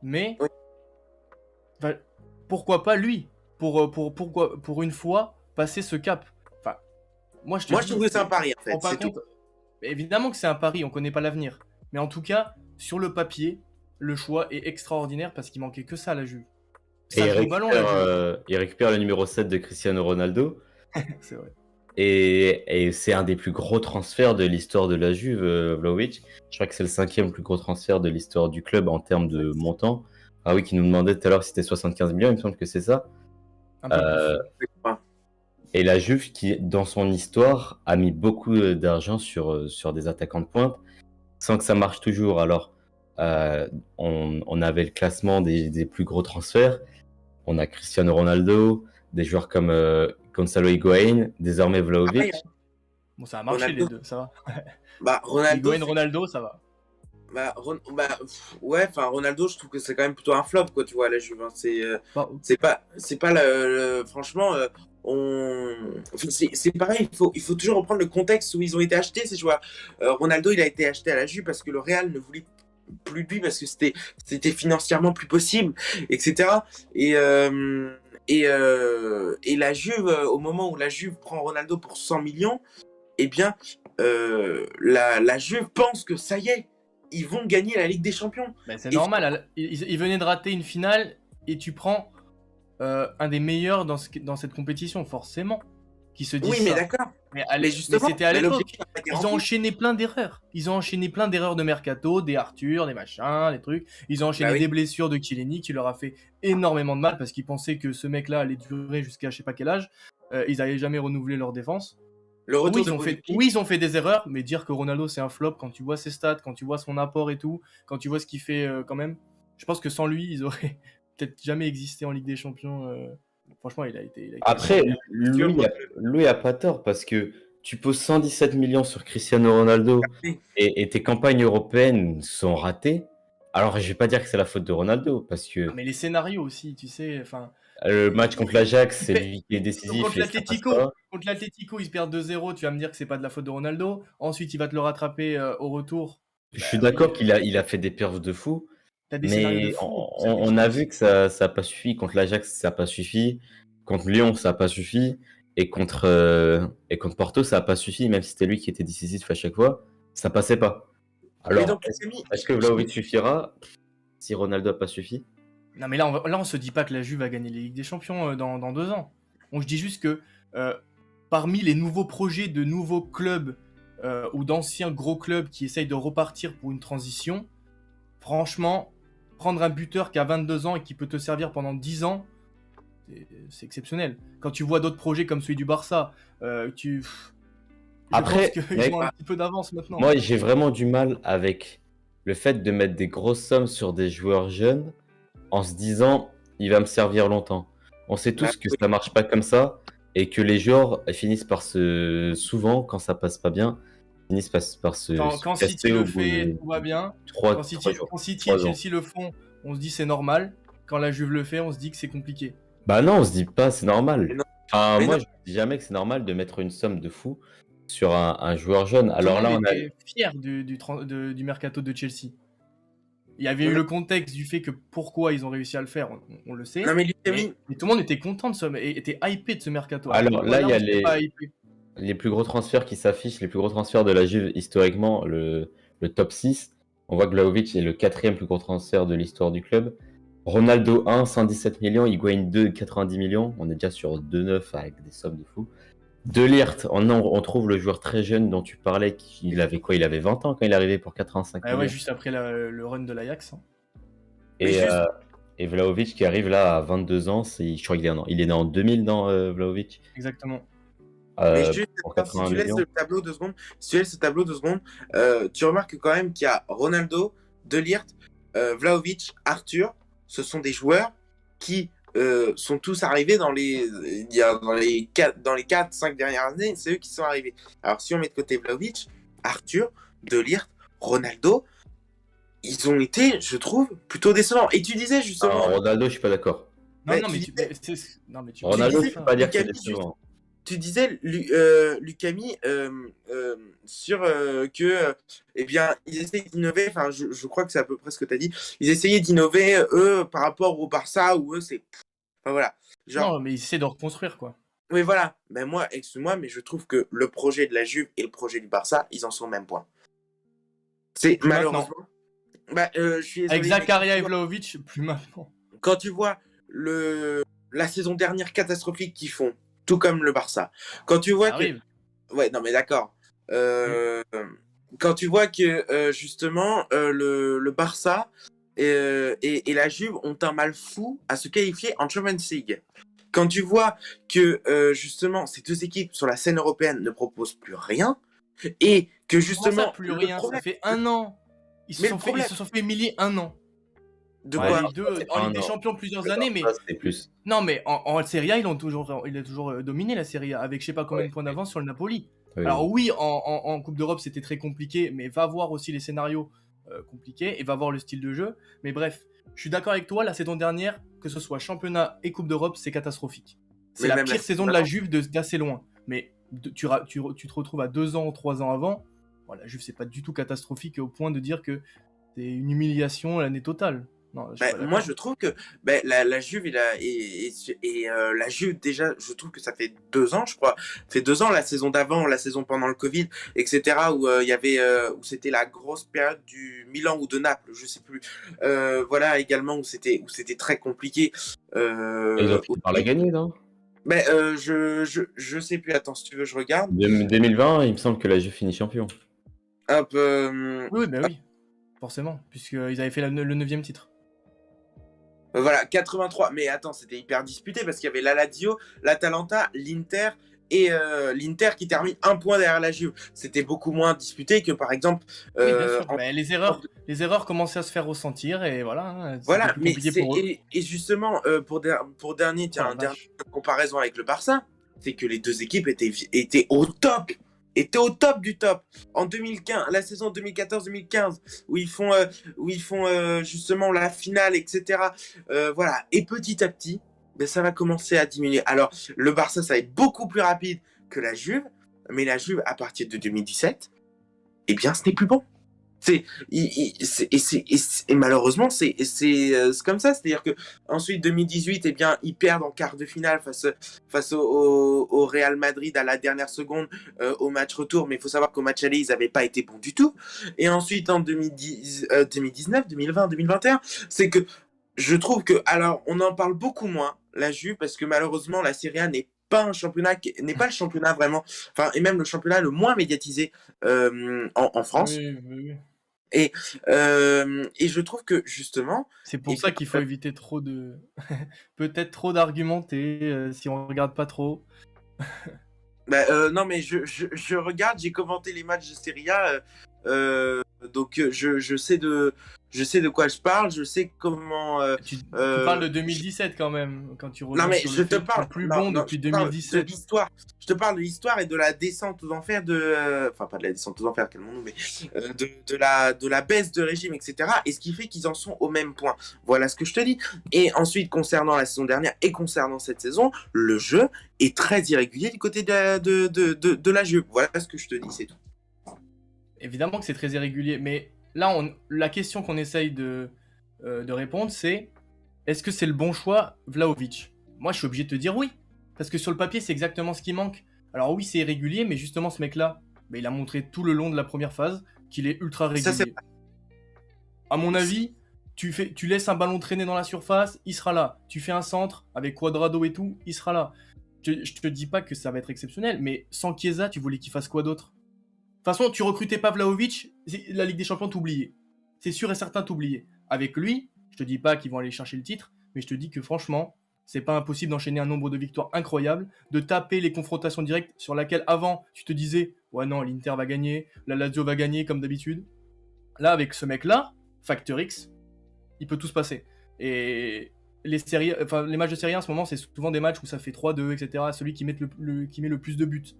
Mais Oui. enfin, pourquoi pas lui pour une fois passer ce cap. Enfin, moi je te Moi je trouve dis, que c'est un pari en tu te rends fait, pas c'est tout. compte. Évidemment que c'est un pari, on connaît pas l'avenir. Mais en tout cas, sur le papier, le choix est extraordinaire parce qu'il manquait que ça à la Juve. Et Ça joue au ballon la Juve. il récupère le numéro 7 de Cristiano Ronaldo. C'est vrai. Et c'est un des plus gros transferts de l'histoire de la Juve, Vlahovic. Je crois que c'est le 5e plus gros transfert de l'histoire du club en termes de montant. Ah oui, qui nous demandait tout à l'heure si c'était 75 millions, il me semble que c'est ça. Un peu Euh, plus. et la Juve, qui, dans son histoire, a mis beaucoup d'argent sur des attaquants de pointe, sans que ça marche toujours. Alors, on avait le classement des plus gros transferts. On a Cristiano Ronaldo, des joueurs comme Gonzalo Higuaín, désormais Pareil, Vlahovic. hein. Bon, ça a marché les Ronaldo, deux, ça va. bah Ronaldo, Higuaín, Ronaldo, ça va. ouais, enfin Ronaldo, je trouve que c'est quand même plutôt un flop quoi, tu vois, à la Juve, hein. Bah, C'est pas franchement, enfin, c'est pareil, il faut toujours reprendre le contexte où ils ont été achetés ces joueurs. Ronaldo, il a été acheté à la Juve parce que le Real ne voulait plus de lui parce que c'était financièrement plus possible, etc. Et et la Juve, au moment où la Juve prend Ronaldo pour 100 millions, eh bien, la Juve pense que ça y est, ils vont gagner la Ligue des Champions. bah, c'est Et normal. Il venait de rater une finale et tu prends un des meilleurs dans cette compétition, forcément, qui se disent oui, mais ça. d'accord. Mais Mais justement, c'était à l'époque. l'objectif n'a pas été Ils ont rempli. enchaîné plein d'erreurs. Ils ont enchaîné plein d'erreurs de mercato, des Arthur, des machins, des trucs. Ils ont Bah enchaîné oui. des blessures de Chiellini qui leur a fait énormément de mal parce qu'ils pensaient que ce mec-là allait durer jusqu'à je sais pas quel âge. Ils n'avaient jamais renouvelé leur défense. Le Oui, retour de Bonucci. ils ont fait des erreurs, mais dire que Ronaldo c'est un flop quand tu vois ses stats, quand tu vois son apport et tout, quand tu vois ce qu'il fait quand même, je pense que sans lui, ils auraient peut-être jamais existé en Ligue des Champions. Franchement, il a été Après, extraordinaire. Louis a pas tort parce que tu poses 117 millions sur Cristiano Ronaldo Oui. et tes campagnes européennes sont ratées. Alors, je vais pas dire que c'est la faute de Ronaldo parce Ah, que mais les scénarios aussi, tu sais, enfin, le match contre l'Ajax, il c'est fait- lui qui est décisif et ça passe Contre pas. l'Atlético, ils se perdent 2-0, tu vas me dire que c'est pas de la faute de Ronaldo. Ensuite, il va te le rattraper au retour. Je Bah suis oui, d'accord qu'il a fait des perfs de fou, t'as des scénarios de mais fou, cette on équipe a vu aussi. que ça a pas suffi. Contre l'Ajax, ça a pas suffi. Contre Lyon, ça a pas suffi. Et contre Porto, ça a pas suffi, même si c'était lui qui était décisif à chaque fois. Ça passait pas. Mais Alors, donc, les amis, est-ce que Vlahovic suffira si Ronaldo n'a pas suffi? Non, mais là, on se dit pas que la Juve va gagner les Ligues des Champions dans 2 ans. On se dit juste que euh, parmi les nouveaux projets de nouveaux clubs ou d'anciens gros clubs qui essayent de repartir pour une transition, franchement, prendre un buteur qui a 22 ans et qui peut te servir pendant 10 ans, c'est exceptionnel. Quand tu vois d'autres projets comme celui du Barça, je Après, pense qu'ils mec, ont un petit peu d'avance maintenant. moi, j'ai vraiment du mal avec le fait de mettre des grosses sommes sur des joueurs jeunes en se disant il va me servir longtemps. On sait bah, tous que oui. ça marche pas comme ça et que les joueurs finissent par souvent, quand ça passe pas bien, finissent par se Quand City casser au le bout fait, de tout va bien. trois Quand trois City, jours, quand City et 3 ans. Chelsea le font, on se dit c'est normal. Quand la Juve le fait, on se dit que c'est compliqué. Bah non, on se dit pas, c'est Mais normal. non, Enfin, mais moi, non. je dis jamais que c'est normal de mettre une somme de fou sur un joueur jeune. Tout le Alors monde là, on a. était fier du mercato de Chelsea. Il y avait eu Non, le contexte du fait que pourquoi ils ont réussi à le faire, on le sait. mais les Mais, amis, mais tout le monde était content de ça, et était hypé de ce mercato. Alors que Alors là, il y là, on a n'était pas hypé. les plus gros transferts qui s'affichent, les plus gros transferts de la Juve historiquement, le top 6. On voit que Vlahovic est le 4e plus gros transfert de l'histoire du club. Ronaldo 1, 117 millions. Higuaín 2, 90 millions. On est déjà sur 2,9 avec des sommes de fou. De Ligt, on trouve le joueur très jeune dont tu parlais, qu'il avait quoi? Il avait 20 ans quand il est arrivé pour 85 Ouais, millions. juste après le run de l'Ajax. Hein. mais Et, juste, Et Vlahovic qui arrive là à 22 ans, je crois il est né en 2000 dans Vlahovic, Exactement. Mais juste, pour attends, si 80 tu laisses millions. le tableau 2 secondes, si tu laisses le tableau 2 secondes, tu remarques quand même qu'il y a Ronaldo, De Ligt, Vlahovic, Arthur. Ce sont des joueurs qui sont tous arrivés dans les 4-5 dernières années. C'est eux qui sont arrivés. Alors, si on met de côté Vlahovic, Arthur, De Ligt, Ronaldo, ils ont été, je trouve, plutôt décevants. Et tu disais justement, Alors, Ronaldo, je suis pas d'accord. Non, bah, non, tu mais disais, non, mais tu peux Ronaldo, dire je peux ça. pas dire que c'est Lucami, décevant. tu disais, Lucami, sur que, eh bien, ils essayaient d'innover. Enfin, je crois que c'est à peu près ce que tu as dit. Ils essayaient d'innover, eux, par rapport au Barça, où eux, c'est. Enfin, voilà. Genre, Non, mais il essaie de reconstruire, quoi. oui, voilà. Mais moi, excuse-moi, mais je trouve que le projet de la Juve et le projet du Barça, ils en sont au même point. C'est Plus maintenant. malheureusement. Bah, je suis Avec désolé, mais Zakaria et Vlahovic, plus maintenant. quand tu vois la saison dernière catastrophique qu'ils font, tout comme le Barça, quand tu vois Ça que. arrive. Ouais, non, mais d'accord. Euh, Quand tu vois que justement le Barça et la Juve ont un mal fou à se qualifier en Champions League. Quand tu vois que justement ces deux équipes sur la scène européenne ne proposent plus rien et que Comment ça, justement plus le rien? Ça problème, fait un an. mais le Ils problème se sont fait humilier un an. de Ouais, Bah, quoi? les deux c'est en Ligue un des an. Champions plusieurs Le années, Barça, mais c'est plus. non, mais en Serie A, il a toujours dominé la Serie A avec je sais pas combien Ouais, de points d'avance sur le Napoli. oui, Alors oui. oui, en Coupe d'Europe, c'était très compliqué, mais va voir aussi les scénarios compliqués et va voir le style de jeu. Mais bref, je suis d'accord avec toi, la saison dernière, que ce soit championnat et Coupe d'Europe, c'est catastrophique. C'est Mais la même la pire saison de la Juve d'assez loin. Mais tu te retrouves à 2 ans ou 3 ans avant. Bon, la Juve, c'est pas du tout catastrophique au point de dire que c'est une humiliation l'année totale. Non, je suis pas Moi, d'accord. je trouve que la Juve la Juve, déjà, je trouve que ça fait 2 ans, je crois. Ça fait 2 ans, la saison d'avant, la saison pendant le Covid, etc., où il y avait, où c'était la grosse période du Milan ou de Naples, je sais plus. Voilà, également, où c'était très compliqué. Et ils ont fini par la Aussi. gagner, non? Je sais plus, attends, si tu veux, je regarde. 2020, il me semble que la Juve finit champion. Hop, Oui, bah oui, forcément, puisqu'ils avaient fait le 9e titre. voilà, 83. Mais attends, c'était hyper disputé parce qu'il y avait la Lazio, l'Atalanta, l'Inter et l'Inter qui termine un point derrière la Juve. C'était beaucoup moins disputé que par exemple. Oui, bien sûr. En- Bah, les erreurs commençaient à se faire ressentir et voilà, hein, c'était Voilà, plus mais compliqué c'est pour eux. et justement pour dernier, Oh tiens, la un dernier vache. comparaison avec le Barça, c'est que les deux équipes étaient au top. Étaient au top du top. En 2015, la saison 2014-2015, où ils font justement la finale, etc. Voilà. Et petit à petit, ben, ça va commencer à diminuer. Alors, le Barça, ça va être beaucoup plus rapide que la Juve, mais la Juve, à partir de 2017, eh bien, ce n'est plus bon. Et malheureusement, c'est comme ça. C'est-à-dire que ensuite 2018, eh bien, ils perdent en quart de finale face au Real Madrid à la dernière seconde au match retour. Mais il faut savoir qu'au match aller, ils n'avaient pas été bons du tout. Et ensuite, en 2019, 2020, 2021, c'est que je trouve que, alors, on en parle beaucoup moins, la Juve, parce que malheureusement, la Serie A n'est pas un championnat, n'est pas le championnat vraiment, enfin, et même le championnat le moins médiatisé en France. Oui, oui, oui. Et je trouve que justement, C'est pour et ça qu'il faut éviter trop de, peut-être trop d'argumenter si on regarde pas trop. non mais je regarde, j'ai commenté les matchs de Serie A, donc je sais de quoi je parle, je sais comment. Tu parles de 2017 quand même, quand tu Non reviens mais sur je le te fait qu'ils sont parle, plus non, bons non, depuis je te parle de 2017. l'histoire. Je te parle de l'histoire et de la descente aux enfers enfin pas de la descente aux enfers, calmons-nous, mais de la baisse de régime, etc. Et ce qui fait qu'ils en sont au même point. Voilà ce que je te dis. Et ensuite, concernant la saison dernière et concernant cette saison, le jeu est très irrégulier du côté de la Juve. Voilà ce que je te dis, c'est tout. Évidemment que c'est très irrégulier, mais là, la question qu'on essaye de répondre, c'est est-ce que c'est le bon choix, Vlahovic? Moi, je suis obligé de te dire oui, parce que sur le papier, c'est exactement ce qui manque. Alors oui, c'est irrégulier, mais justement, ce mec-là, bah, il a montré tout le long de la première phase qu'il est ultra Ça, c'est régulier. À mon avis, tu laisses un ballon traîner dans la surface, il sera là. Tu fais un centre avec Quadrado et tout, il sera là. Je te dis pas que ça va être exceptionnel, mais sans Chiesa, tu voulais qu'il fasse quoi d'autre? De toute façon, tu recrutais pas Vlahovic, la Ligue des Champions t'oubliais. C'est sûr et certain t'oubliais. Avec lui, Je te dis pas qu'ils vont aller chercher le titre, mais je te dis que franchement, c'est pas impossible d'enchaîner un nombre de victoires incroyable, de taper les confrontations directes sur laquelle avant tu te disais ouais non l'Inter va gagner, la Lazio va gagner comme d'habitude. Là avec ce mec là, Factor X, il peut tout se passer. Et les matchs de série A en ce moment c'est souvent des matchs où ça fait 3-2 etc. Celui qui met le plus de buts.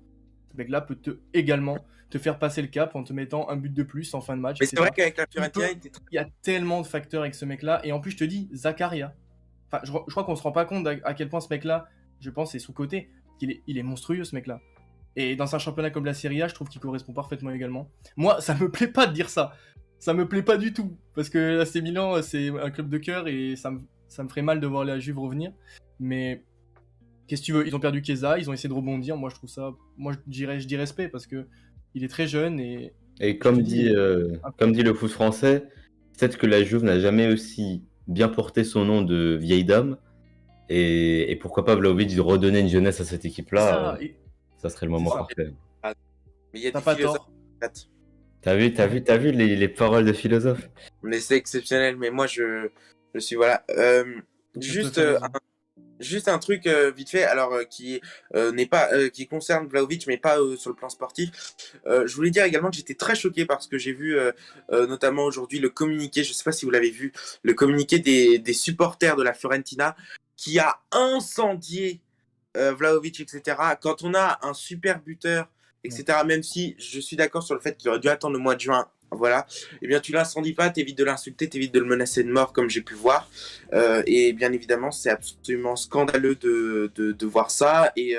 Ce mec là peut également te faire passer le cap en te mettant un but de plus en fin de match. Mais c'est etc. vrai qu'avec la Fiorentina, Il y a tellement de facteurs avec ce mec là et en plus je te dis Zakaria. Enfin, je crois qu'on se rend pas compte à quel point ce mec-là, je pense, est sous-coté. Il est monstrueux, ce mec-là. Et dans un championnat comme la Serie A, je trouve qu'il correspond parfaitement également. Moi, ça me plaît pas de dire ça. Ça me plaît pas du tout. Parce que l'AC Milan, c'est un club de cœur et ça me ferait mal de voir la Juve revenir. Mais qu'est-ce que tu veux? Ils ont perdu Chiesa, ils ont essayé de rebondir. Moi, je trouve ça... Moi, je dis respect parce que il est très jeune et... Et comme dit le foot français, peut-être que la Juve n'a jamais aussi bien porté son nom de vieille dame. Et pourquoi pas Vlahovic de redonner une jeunesse à cette équipe-là, ça serait le moment parfait. Mais il y a T'as des pas philosophes. tort. T'as vu les paroles de philosophe? Mais c'est exceptionnel. Mais moi, je suis voilà. Juste un truc vite fait, alors qui n'est pas qui concerne Vlahovic, mais pas sur le plan sportif. Je voulais dire également que j'étais très choqué parce que j'ai vu notamment aujourd'hui le communiqué, je sais pas si vous l'avez vu, le communiqué des supporters de la Fiorentina qui a incendié Vlahovic, etc. Quand on a un super buteur, etc. Même si je suis d'accord sur le fait qu'il aurait dû attendre le mois de juin. Voilà, et bien tu l'incendies pas, t'évites de l'insulter, t'évites de le menacer de mort comme j'ai pu voir. Et bien évidemment, c'est absolument scandaleux de voir ça. Et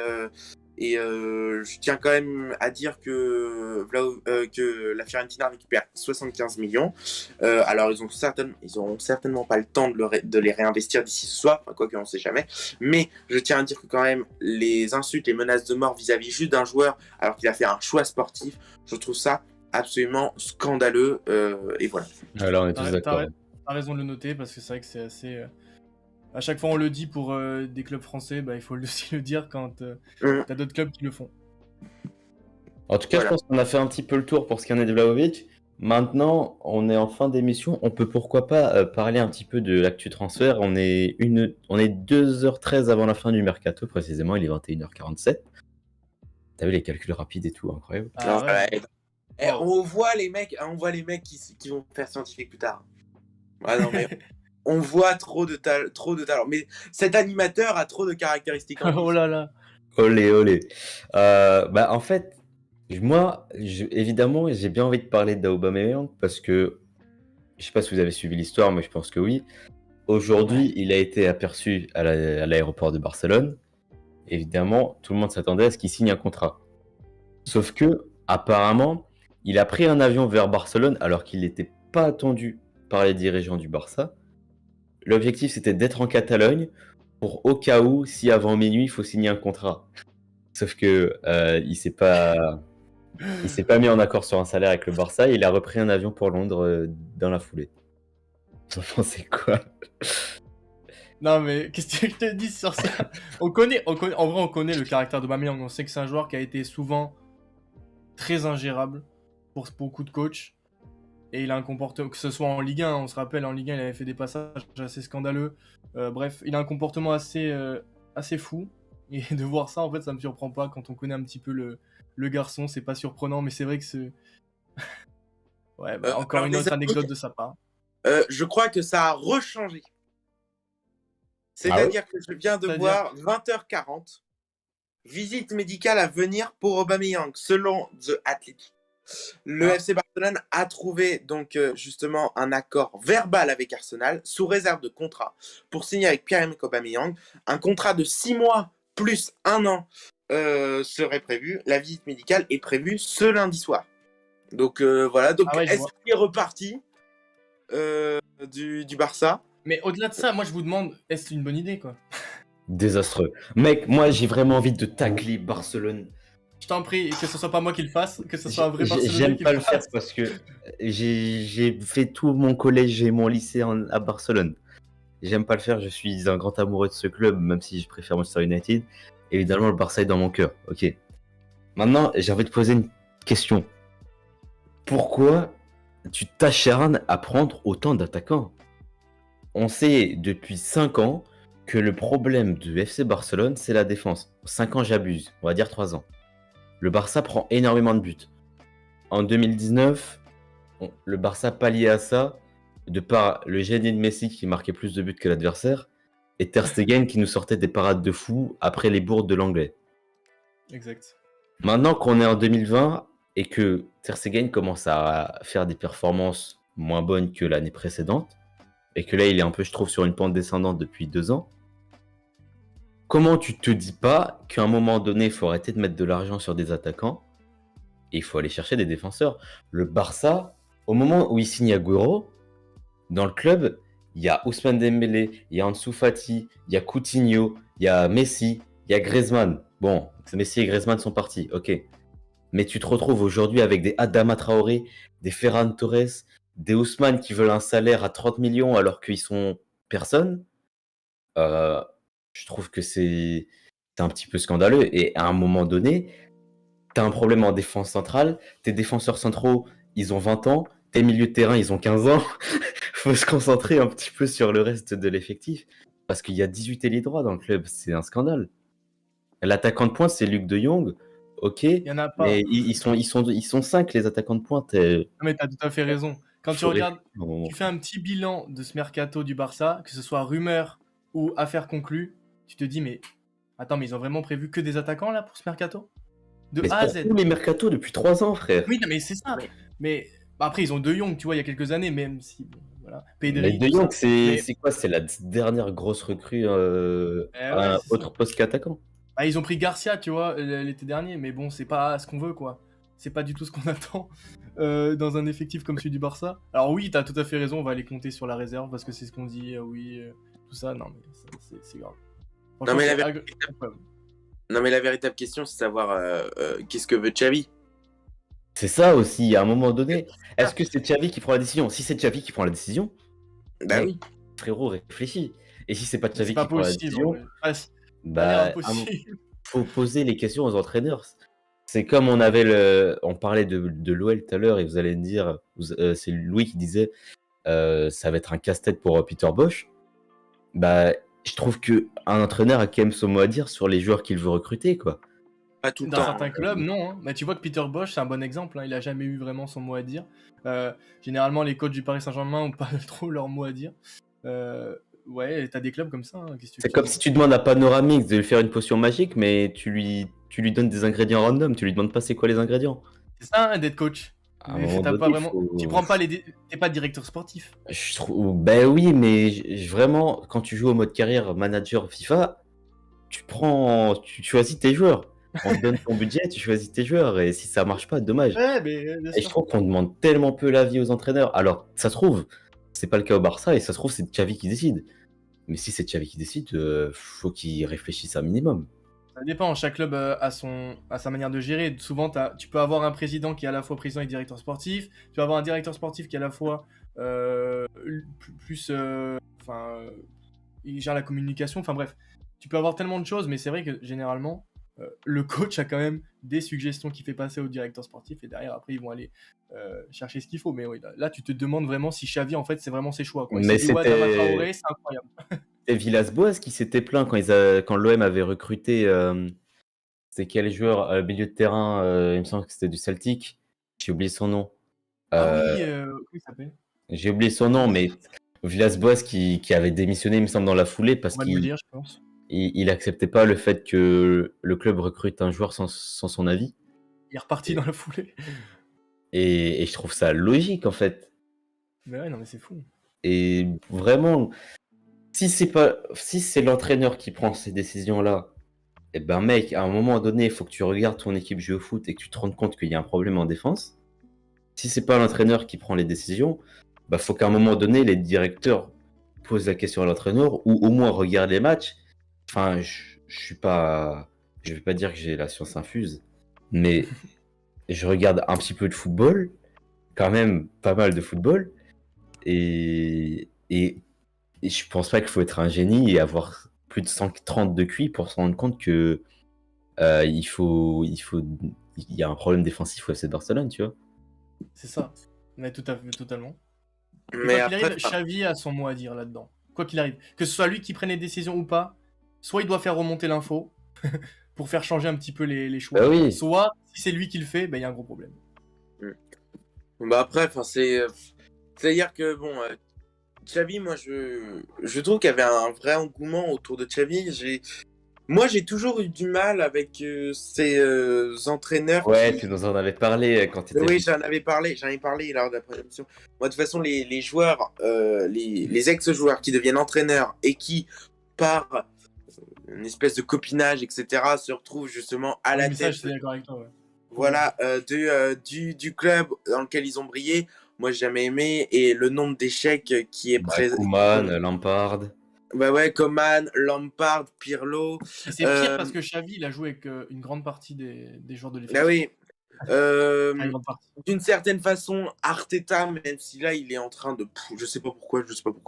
je tiens quand même à dire que la Fiorentina récupère 75 millions. Alors ils ont certainement pas le temps de les réinvestir d'ici ce soir, quoi qu'on ne sait jamais. Mais je tiens à dire que quand même les insultes, les menaces de mort vis-à-vis juste d'un joueur, alors qu'il a fait un choix sportif, je trouve ça absolument scandaleux. Et voilà. Alors on est tous d'accord. T'as raison de le noter parce que c'est vrai que c'est assez. À chaque fois on le dit pour des clubs français, il faut aussi le dire quand t'as d'autres clubs qui le font. En tout cas, je pense qu'on a fait un petit peu le tour pour ce qui en est de Vlahovic. Maintenant, on est en fin d'émission. On peut pourquoi pas parler un petit peu de l'actu transfert. On est 2h13 avant la fin du mercato, précisément. Il est 21h47. T'as vu les calculs rapides et tout, incroyable. On voit les mecs qui vont faire scientifique plus tard. Ah non mais on voit trop de talent. Mais cet animateur a trop de caractéristiques. Oh là là. Olé. En fait, moi, évidemment, j'ai bien envie de parler d'Aubameyang parce que je sais pas si vous avez suivi l'histoire, mais je pense que oui. Aujourd'hui, il a été aperçu à l'aéroport de Barcelone. Évidemment, tout le monde s'attendait à ce qu'il signe un contrat. Sauf que, apparemment, il a pris un avion vers Barcelone alors qu'il n'était pas attendu par les dirigeants du Barça. L'objectif, c'était d'être en Catalogne pour au cas où, si avant minuit, il faut signer un contrat. Sauf que il s'est pas mis en accord sur un salaire avec le Barça et il a repris un avion pour Londres dans la foulée. Vous en pensez quoi? Non mais qu'est-ce que je te dis sur ça? En vrai, on connaît le caractère d'Aubameyang. On sait que c'est un joueur qui a été souvent très ingérable pour beaucoup de coachs. Et il a un comportement, que ce soit en Ligue 1, on se rappelle, en Ligue 1, il avait fait des passages assez scandaleux. Bref, il a un comportement assez fou. Et de voir ça, en fait, ça me surprend pas. Quand on connaît un petit peu le garçon, c'est pas surprenant, mais c'est vrai que c'est... Ouais, encore une autre anecdote de sa part. Je crois que ça a rechangé. C'est-à-dire que je viens de voir 20h40, visite médicale à venir pour Aubameyang, selon The Athletic. Le FC Barcelone a trouvé donc justement un accord verbal avec Arsenal sous réserve de contrat pour signer avec Pierre-Emerick Aubameyang. Un contrat de 6 mois plus 1 an serait prévu. La visite médicale est prévue ce lundi soir. Donc voilà. Donc est-ce qu'il est reparti du Barça? Mais au-delà de ça, moi je vous demande, est-ce une bonne idée quoi? Désastreux. Mec, moi j'ai vraiment envie de tacler Barcelone. Je t'en prie, que ce soit pas moi qui le fasse, que ce soit un vrai Barcelonais. J'aime pas le faire parce que j'ai fait tout mon collège et mon lycée à Barcelone. J'aime pas le faire, je suis un grand amoureux de ce club, même si je préfère Manchester United. Évidemment, le Barça est dans mon cœur, ok. Maintenant, j'ai envie de poser une question. Pourquoi tu t'acharnes à prendre autant d'attaquants? on sait depuis 5 ans que le problème du FC Barcelone, c'est la défense. 5 ans, j'abuse, on va dire 3 ans. Le Barça prend énormément de buts. En 2019, le Barça palliait à ça de par le génie de Messi qui marquait plus de buts que l'adversaire et Ter Stegen qui nous sortait des parades de fou après les bourdes de l'anglais. Exact. Maintenant qu'on est en 2020 et que Ter Stegen commence à faire des performances moins bonnes que l'année précédente et que là il est un peu, je trouve, sur une pente descendante depuis 2 ans, comment tu te dis pas qu'à un moment donné il faut arrêter de mettre de l'argent sur des attaquants et il faut aller chercher des défenseurs? Le Barça, au moment où il signe Agüero, dans le club, il y a Ousmane Dembélé, il y a Ansu Fati, il y a Coutinho, il y a Messi, il y a Griezmann. Bon, Messi et Griezmann sont partis, ok. Mais tu te retrouves aujourd'hui avec des Adama Traoré, des Ferran Torres, des Ousmane qui veulent un salaire à 30 millions alors qu'ils sont personne. Je trouve que c'est un petit peu scandaleux. Et à un moment donné, tu as un problème en défense centrale, tes défenseurs centraux, ils ont 20 ans, tes milieux de terrain, ils ont 15 ans. Faut se concentrer un petit peu sur le reste de l'effectif. Parce qu'il y a 18 ailiers droits dans le club, c'est un scandale. L'attaquant de pointe, c'est Luc de Jong, ok, Il y en a pas. mais ils sont 5 les attaquants de pointe. Non, mais t'as tout à fait raison. Quand tu faut regardes, réfléchir un moment. tu fais un petit bilan de ce mercato du Barça, que ce soit rumeur ou affaire conclue, tu te dis, mais attends, mais ils ont vraiment prévu que des attaquants là pour ce mercato? De Mais A à c'est Z. pour tous les mercatos depuis 3 ans, frère. Oui, non, mais c'est ça. Mais bah, après, ils ont De Jong, tu vois, il y a quelques années, même si. Bon, voilà. Mais Pedri, De tout Jong, ça. Mais c'est quoi? C'est la dernière grosse recrue à ouais, un c'est ça. autre poste qu'attaquant. Bah, ils ont pris Garcia, tu vois, l'été dernier, mais bon, c'est pas ce qu'on veut, quoi. C'est pas du tout ce qu'on attend dans un effectif comme celui du Barça. Alors oui, t'as tout à fait raison, on va aller compter sur la réserve parce que c'est ce qu'on dit, oui, tout ça. Non, mais c'est grave. Non, Franchement, mais c'est la, incroyable. non, mais la véritable question, c'est de savoir qu'est-ce que veut Xavi. C'est ça aussi, à un moment donné. Est-ce que c'est Xavi qui prend la décision? Si c'est Xavi qui prend la décision, Bah mec, oui. frérot, réfléchis. Et si c'est pas Mais Xavi c'est pas qui prend la possible, en décision, vrai. Ah, de manière bah, impossible. faut poser les questions aux entraîneurs. C'est comme on parlait de l'OL tout à l'heure et vous allez me dire, c'est Louis qui disait, ça va être un casse-tête pour Peter Bosz. Bah, je trouve que un entraîneur a quand même son mot à dire sur les joueurs qu'il veut recruter, quoi. Pas tout le Dans temps. certains clubs, non. Hein. Mais tu vois que Peter Bosz, c'est un bon exemple. Hein. Il a jamais eu vraiment son mot à dire. Généralement, les coachs du Paris Saint-Germain ont pas trop leur mot à dire. Ouais, t'as des clubs comme ça. Hein. Qu'est-ce que tu C'est veux comme que je si te tu demandes à Panoramix de lui faire une potion magique, mais tu lui donnes des ingrédients random, tu lui demandes pas c'est quoi les ingrédients. dise. C'est ça, hein, d'être coach. À un Mais moment t'as donné, pas vraiment. Tu faut... prends pas les. T'es pas directeur sportif. Je trouve... Ben oui, mais vraiment, quand tu joues au mode carrière manager FIFA, tu choisis tes joueurs. On te donne ton budget, tu choisis tes joueurs, et si ça marche pas, dommage. Ouais, mais bien Et je sûr. trouve qu'on demande tellement peu l'avis aux entraîneurs. Alors, ça se trouve, c'est pas le cas au Barça, et ça se trouve, c'est Xavi qui décide. Mais si c'est Xavi qui décide, faut qu'il réfléchisse un minimum. Ça dépend, chaque club a sa manière de gérer. Souvent, tu peux avoir un président qui est à la fois président et directeur sportif. Tu peux avoir un directeur sportif qui est à la fois plus. Enfin, il gère la communication. Enfin bref, tu peux avoir tellement de choses, mais c'est vrai que généralement, le coach a quand même des suggestions qu'il fait passer au directeur sportif et derrière, après, ils vont aller chercher ce qu'il faut. Mais oui, là, tu te demandes vraiment si Xavi, en fait, c'est vraiment ses choix. Quoi. Il Mais s'est dit, ouais, Adama c'était Traoré, c'est incroyable. Villas-Boas qui s'était plaint quand l'OM avait recruté. C'était quel joueur milieu de terrain, il me semble que c'était du Celtic. J'ai oublié son nom. Ah oui, Euh, comment il s'appelle J'ai oublié son nom, mais Villas-Boas qui avait démissionné, il me semble, dans la foulée parce On va me le qu'il dire, je pense. il acceptait pas le fait que le club recrute un joueur sans son avis. Il est reparti dans la foulée. Et je trouve ça logique, en fait. Mais ouais, non, mais c'est fou. Et vraiment, si c'est l'entraîneur qui prend ces décisions-là, eh ben mec, à un moment donné, il faut que tu regardes ton équipe jouer au foot et que tu te rendes compte qu'il y a un problème en défense. Si c'est pas l'entraîneur qui prend les décisions, bah faut qu'à un moment donné, les directeurs posent la question à l'entraîneur ou au moins regardent les matchs. Enfin, je vais pas dire que j'ai la science infuse, mais je regarde un petit peu de football, quand même pas mal de football, et je pense pas qu'il faut être un génie et avoir plus de 130 de QI pour se rendre compte que il y a un problème défensif au FC Barcelone, tu vois. C'est ça. Mais tout à fait, totalement. Et Mais quoi qu'il après, arrive, Xavi a son mot à dire là-dedans. quoi qu'il arrive. Que ce soit lui qui prenne les décisions ou pas, soit il doit faire remonter l'info pour faire changer un petit peu les choix. Bah oui. Soit, si c'est lui qui le fait, il y a un gros problème. Bah après, enfin, c'est-à-dire que bon, Xavi, moi je trouve qu'il y avait un vrai engouement autour de Xavi. Moi j'ai toujours eu du mal avec ces entraîneurs Ouais, qui. tu nous en avais parlé quand tu étais Oui, j'en avais parlé lors de la première émission. Moi de toute façon, les joueurs, les ex-joueurs qui deviennent entraîneurs et qui, par une espèce de copinage, etc., se retrouvent justement à la Mais ça, tête. je suis d'accord avec toi, ouais. Voilà, du club dans lequel ils ont brillé, moi j'ai jamais aimé, et le nombre d'échecs qui est présent. Koeman, Lampard. Bah ouais, Coman, Lampard, Pirlo. Et c'est pire parce que Xavi, il a joué avec une grande partie des joueurs de l'effectif. Ah oui. Enfin, une grande partie. D'une certaine façon, Arteta, même si là il est en train de, je sais pas pourquoi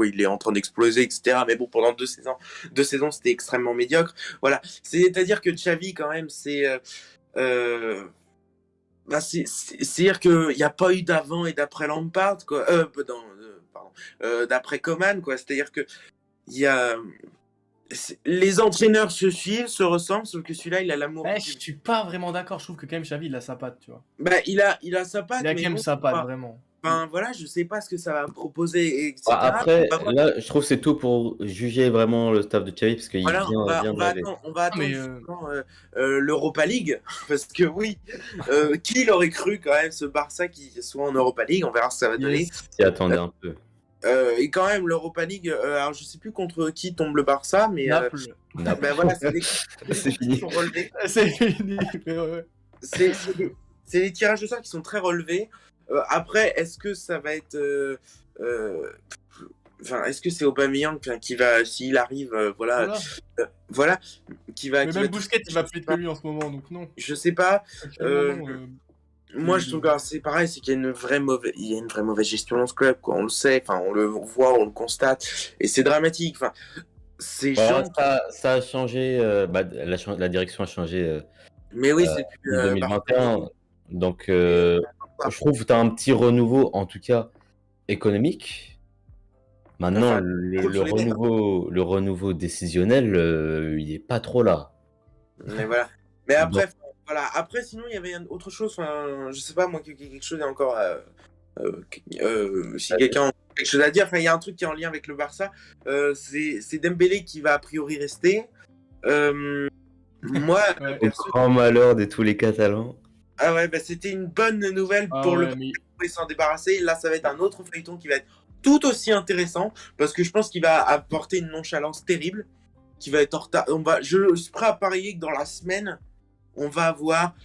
il est en train d'exploser, etc. Mais bon, pendant 2 saisons, c'était extrêmement médiocre. Voilà, c'est-à-dire que Xavi quand même, c'est-à-dire qu'il n'y a pas eu d'avant et d'après Lampard, quoi. D'après Coman, quoi. C'est-à-dire que il y a... les entraîneurs se suivent, se ressemblent, sauf que celui-là, il a l'amour. Je suis pas vraiment d'accord. Je trouve que quand même Xavi, il a sa patte, tu vois. Bah, il a sa patte. Il a quand même sa patte, vraiment. Enfin, voilà, je sais pas ce que ça va proposer, etc. Après, là, je trouve que c'est tôt pour juger vraiment le staff de Xavi, parce qu'il voilà, vient on va attendre l'Europa League, parce que oui, qui l'aurait cru quand même, ce Barça qui soit en Europa League, on verra ce que ça va donner. S'y attendait un peu. Et quand même, l'Europa League, alors je sais plus contre qui tombe le Barça, mais Naples. Ben voilà, c'est fini. C'est fini, mais ouais. C'est des tirages de sort qui sont très relevés. Après, est-ce que ça va être... est-ce que c'est Aubameyang qui va, s'il arrive, voilà, qui va... Mais même Busquets, il va plus que lui en ce moment, donc non. Je sais pas. Moi, je trouve que c'est pareil, c'est qu'il y a une vraie mauvaise gestion dans ce club, quoi. On le sait, enfin, on le voit, on le constate, et c'est dramatique. Enfin, ça a changé, la direction a changé. Mais oui, c'est plus 2021. Donc, je trouve que tu as un petit renouveau, en tout cas économique. Maintenant, Enfin, le renouveau décisionnel, il est pas trop là. Mais voilà. Mais après, voilà. Après, sinon, il y avait autre chose. Enfin, je sais pas, moi, quelque chose est encore. Si quelqu'un a quelque chose à dire, enfin, il y a un truc qui est en lien avec le Barça. C'est Dembélé qui va a priori rester. Moi, au grand malheur de tous les Catalans. Ah ouais, bah, c'était une bonne nouvelle pour le Barça pour s'en débarrasser. Là, ça va être un autre feuilleton qui va être tout aussi intéressant parce que je pense qu'il va apporter une nonchalance terrible, qui va être en retard. Je suis prêt à parier que dans la semaine, on va avoir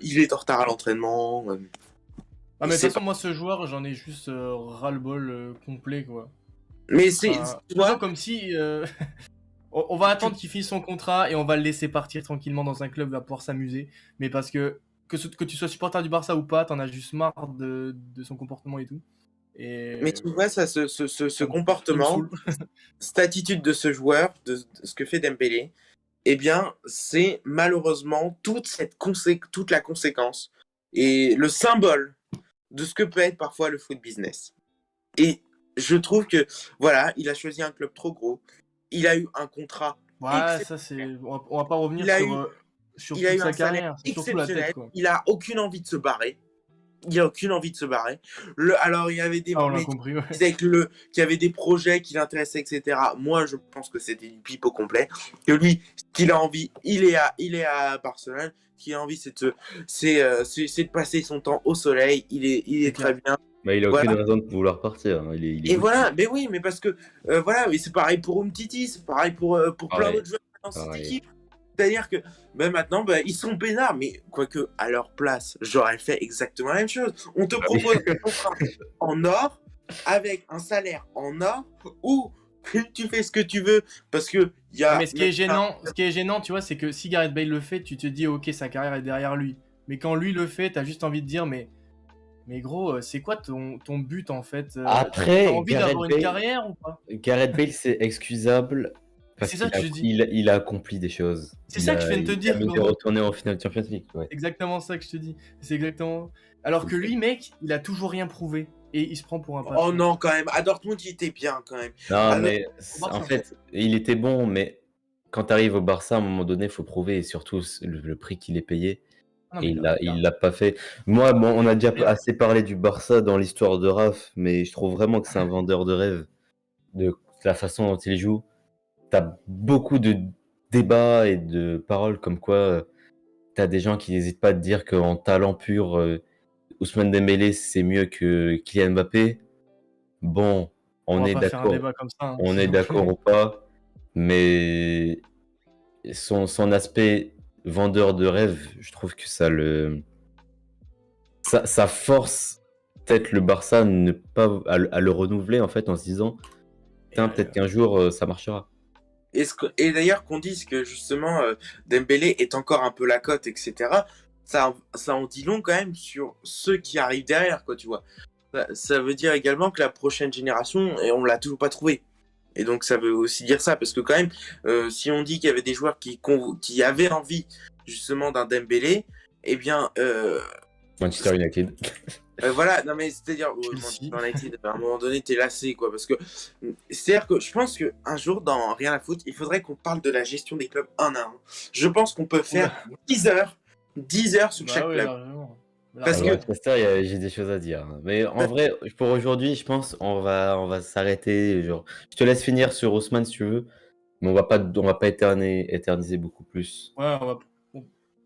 il est en retard à l'entraînement. Mais de toute façon, moi, ce joueur, j'en ai juste ras-le-bol complet, quoi. Mais c'est comme si on va attendre qu'il finisse son contrat et on va le laisser partir tranquillement dans un club, il va pouvoir s'amuser. Mais parce que tu sois supporter du Barça ou pas, t'en as juste marre de son comportement et tout. Mais tu vois, ce comportement, cette attitude de ce joueur, de ce que fait Dembélé, eh bien, c'est malheureusement toute la conséquence et le symbole de ce que peut être parfois le foot business. Et je trouve que, voilà, il a choisi un club trop gros, il a eu un contrat. Ouais, ça c'est... On va pas revenir sur toute sa carrière, surtout la tête, quoi. Il a aucune envie de se barrer. Alors, il y avait des mecs qui disaient qu'il y avait des projets qui l'intéressaient, etc. Moi, je pense que c'était du pipeau complet. Que lui, ce qu'il a envie, il est à Barcelone. Ce qu'il a envie, c'est de passer son temps au soleil. Il est très bien. Bah, il a aucune raison de vouloir partir. Et voilà, mais oui, mais parce que mais c'est pareil pour Umtiti, c'est pareil pour plein d'autres joueurs dans cette équipe. C'est-à-dire que maintenant, ils sont peinards, mais quoique à leur place, j'aurais fait exactement la même chose. On te propose un contrat en or, avec un salaire en or, où tu fais ce que tu veux, parce que il y a... Mais ce qui est gênant, tu vois, c'est que si Gareth Bale le fait, tu te dis, ok, sa carrière est derrière lui. Mais quand lui le fait, t'as juste envie de dire, mais gros, c'est quoi ton but, en fait? Après, t'as envie d'avoir une carrière ou pas? Gareth Bale, c'est excusable. Parce il a accompli des choses. C'est ça que je viens de te dire. Il est retourné en finale Champions League. Ouais. Exactement ça que je te dis. C'est exactement. Alors que lui, mec, il a toujours rien prouvé. et il se prend pour un Oh patron. non, quand même. À Dortmund, il était bien, quand même. Non, Alors, mais Au Barça. en fait, il était bon, mais quand tu arrives au Barça, à un moment donné, il faut prouver, et surtout le prix qu'il est payé, Ah non, et mais il l'a pas fait. Moi, bon, on a déjà Bien. assez parlé du Barça dans l'histoire de Raph, mais je trouve vraiment que c'est un vendeur de rêve, de la façon dont il joue. T'as beaucoup de débats et de paroles comme quoi t'as des gens qui n'hésitent pas à te dire qu'en talent pur, Ousmane Dembélé, c'est mieux que Kylian Mbappé. Bon, On on va est pas faire un d'accord, débat comme ça, hein, on s'il est vous plaît. d'accord ou pas, mais son aspect vendeur de rêve, je trouve que ça force peut-être le Barça à le renouveler en fait en se disant, Et, peut-être qu'un jour ça marchera. Et d'ailleurs, qu'on dise que justement Dembélé est encore un peu la cote, etc., ça en dit long quand même sur ceux qui arrivent derrière, quoi, tu vois. Ça veut dire également que la prochaine génération, et on l'a toujours pas trouvé. Et donc ça veut aussi dire ça, parce que quand même, si on dit qu'il y avait des joueurs qui avaient envie justement d'un Dembélé, eh bien, Manchester United. voilà, non mais c'est-à-dire, Chelsea. Manchester United, à un moment donné, t'es lassé, quoi, parce que c'est-à-dire que je pense qu'un jour, dans Rien à foutre, il faudrait qu'on parle de la gestion des clubs un à un. Je pense qu'on peut faire Oula. 10 heures sur Bah chaque oui, club. largement. Parce Alors, que, Manchester, j'ai des choses à dire, hein. Mais en vrai, pour aujourd'hui, je pense on va s'arrêter. Genre, je te laisse finir sur Ousmane si tu veux, mais on va pas éterniser beaucoup plus. Ouais, on va.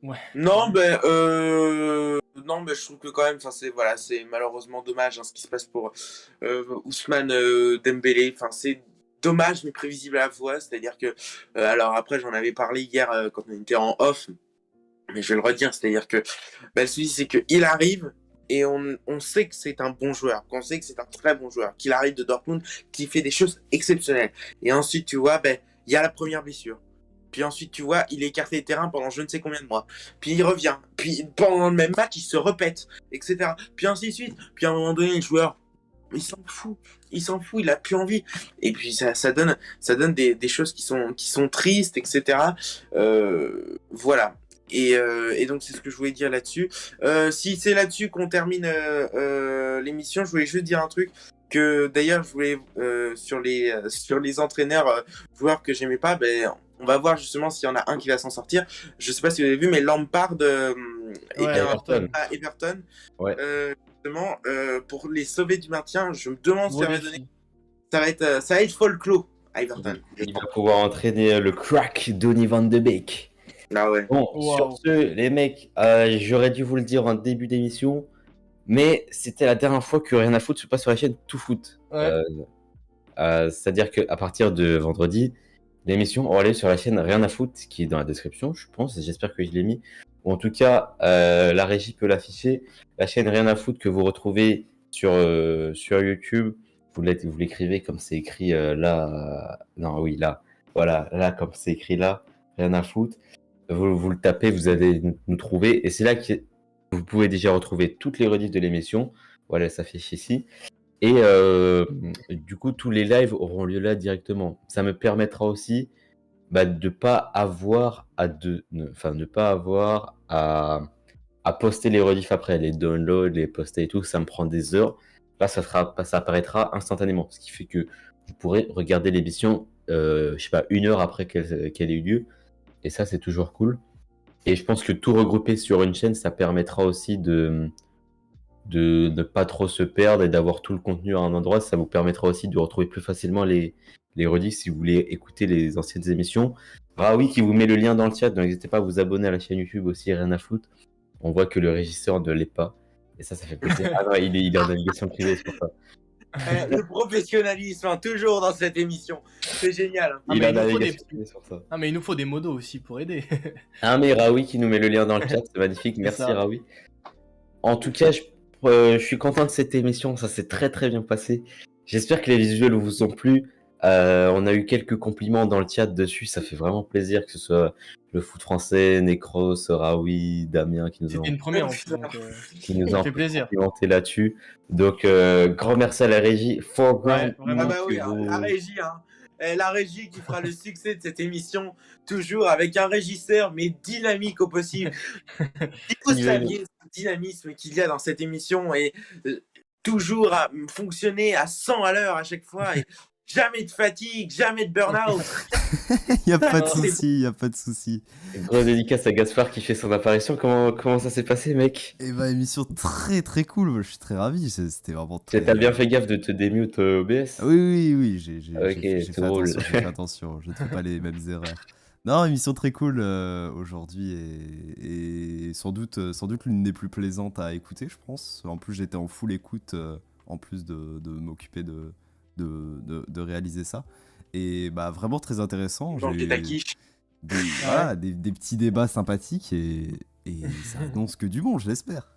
Ouais. non, non, mais je trouve que quand même, enfin, voilà, c'est malheureusement dommage hein, ce qui se passe pour Ousmane Dembélé. Enfin, c'est dommage mais prévisible à la fois. C'est-à-dire que, alors après, j'en avais parlé hier quand on était en off. Mais je vais le redire, c'est-à-dire que le souci, c'est qu'il arrive et on sait que c'est un bon joueur, qu'on sait que c'est un très bon joueur, qu'il arrive de Dortmund, qu'il fait des choses exceptionnelles. Et ensuite, tu vois, il y a la première blessure. Puis ensuite, tu vois, il est écarté des terrains pendant je ne sais combien de mois. Puis il revient. Puis pendant le même match, il se répète, etc. Puis ainsi de suite. Puis à un moment donné, le joueur, il s'en fout. Il s'en fout, il a plus envie. Et puis ça donne des choses qui sont tristes, etc. Voilà. Et donc c'est ce que je voulais dire là-dessus. Si c'est là-dessus qu'on termine l'émission, je voulais juste dire un truc que d'ailleurs je voulais sur les entraîneurs joueurs que j'aimais pas. On va voir justement s'il y en a un qui va s'en sortir. Je sais pas si vous avez vu, mais Lampard est Ouais, bien Everton. à Everton. Ouais. Justement, pour les sauver du maintien, je me demande ce gros que ça va donner. défi. Ça va être folklore à Everton. Il va pouvoir entraîner le crack Donny van de Beek. Ah ouais. Bon, Waouh. sur ce, les mecs, j'aurais dû vous le dire en début d'émission, mais c'était la dernière fois que Rien à foutre se passe sur la chaîne Tout Foot. Ouais. C'est-à-dire qu'à partir de vendredi, l'émission aura lieu sur la chaîne Rien à foutre, qui est dans la description, je pense, j'espère que je l'ai mis. Ou en tout cas, la régie peut l'afficher. La chaîne Rien à foutre que vous retrouvez sur YouTube, vous l'écrivez comme c'est écrit là. Non, oui, là. Voilà, là, comme c'est écrit là, Rien à foutre. Vous le tapez, vous allez nous trouver. Et c'est là que vous pouvez déjà retrouver toutes les rediffs de l'émission. Voilà, elle s'affiche ici. Et du coup, tous les lives auront lieu là directement. Ça me permettra aussi de pas avoir ne pas avoir à poster les rediffs après, les downloads, les poster et tout, ça me prend des heures. Là, ça apparaîtra instantanément, ce qui fait que vous pourrez regarder l'émission, je sais pas, 1 heure après qu'elle ait eu lieu. Et ça, c'est toujours cool. Et je pense que tout regrouper sur une chaîne, ça permettra aussi de ne pas trop se perdre et d'avoir tout le contenu à un endroit. Ça vous permettra aussi de retrouver plus facilement les rediffs si vous voulez écouter les anciennes émissions. Raoui qui vous met le lien dans le chat, donc n'hésitez pas à vous abonner à la chaîne YouTube aussi, Rien à foutre. On voit que le régisseur ne l'est pas. Et ça fait plaisir. Ah non, il est en navigation privée, c'est pour ça. Le professionnalisme, hein, toujours dans cette émission. C'est génial. Ah, Il mais est en il nous faut navigation privée, c'est pour ça. Ah, mais il nous faut des modos aussi pour aider. Ah mais Raoui qui nous met le lien dans le chat, c'est magnifique. C'est Merci ça. Raoui. En tout cas, je suis content de cette émission, ça s'est très très bien passé. J'espère que les visuels vous ont plu. On a eu quelques compliments dans le chat dessus, ça fait vraiment plaisir que ce soit le foot français, Necros, Raoui, Damien qui nous C'était ont une première en plus, donc ça fait plaisir. complimenté là-dessus. Donc grand merci à la régie. Foreground, Ouais, vraiment. Ah bah oui, la régie, hein. La régie qui fera le succès de cette émission, toujours avec un régisseur, mais dynamique au possible. Si vous saviez ce dynamisme qu'il y a dans cette émission et toujours à fonctionner à 100 à l'heure à chaque fois. Et jamais de fatigue, jamais de burn-out. Il n'y a pas de C'est- souci, il n'y a pas de souci. Une grosse dédicace à Gaspard qui fait son apparition. Comment ça s'est passé, mec? Et bah, émission très très cool, moi, je suis très ravi, c'était vraiment très... T'as bien fait gaffe de te démute OBS? Oui, oui, oui, j'ai Ok, fait c'est drôle. attention, j'ai fait attention, je ne fais pas les mêmes erreurs. Non, émission très cool aujourd'hui et sans doute l'une des plus plaisantes à écouter, je pense. En plus, j'étais en full écoute, en plus de m'occuper de réaliser ça. Et bah, vraiment très intéressant. Dans J'ai le eu quiche. voilà, des petits débats sympathiques et ça annonce que du bon, je l'espère.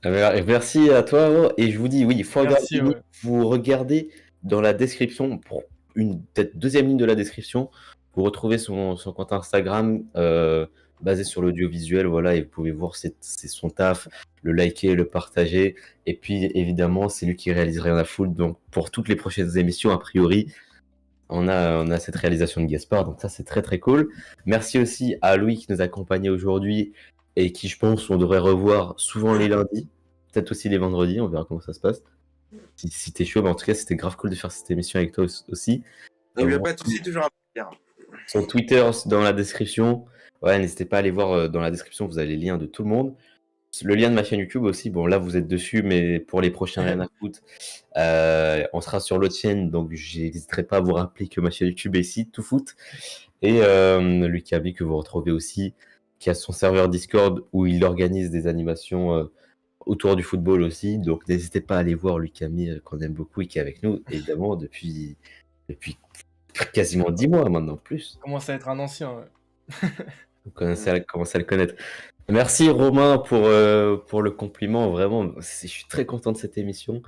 Merci à toi. Et je vous dis, oui, il faut Merci, regarder. ouais. Vous regardez dans la description, pour une peut-être deuxième ligne de la description, vous retrouvez son compte Instagram basé sur l'audiovisuel. Voilà, et vous pouvez voir c'est son taf, le liker, le partager. Et puis, évidemment, c'est lui qui réalise Rien à foutre. Donc, pour toutes les prochaines émissions, a priori, on a cette réalisation de Gaspard. Donc, ça, c'est très, très cool. Merci aussi à Louis qui nous a accompagnés aujourd'hui et qui, je pense, on devrait revoir souvent les lundis, peut-être aussi les vendredis, on verra comment ça se passe. Si t'es chaud, mais en tout cas, c'était grave cool de faire cette émission avec toi aussi. Il n'y a pas de souci, toujours un plaisir. Son Twitter dans la description. Ouais, n'hésitez pas à aller voir dans la description, vous avez les liens de tout le monde. Le lien de ma chaîne YouTube aussi, bon là vous êtes dessus, mais pour les prochains Rien à foutre, on sera sur l'autre chaîne, donc j'hésiterai pas à vous rappeler que ma chaîne YouTube est ici, Tout Foot. Et Lucas B que vous retrouvez aussi, qui a son serveur Discord où il organise des animations autour du football aussi. Donc n'hésitez pas à aller voir Lucas B qu'on aime beaucoup et qui est avec nous, évidemment, depuis quasiment 10 mois maintenant, plus. Commence à être un ancien. Ouais. Vous commencez à le connaître. Merci Romain pour le compliment, vraiment, je suis très content de cette émission.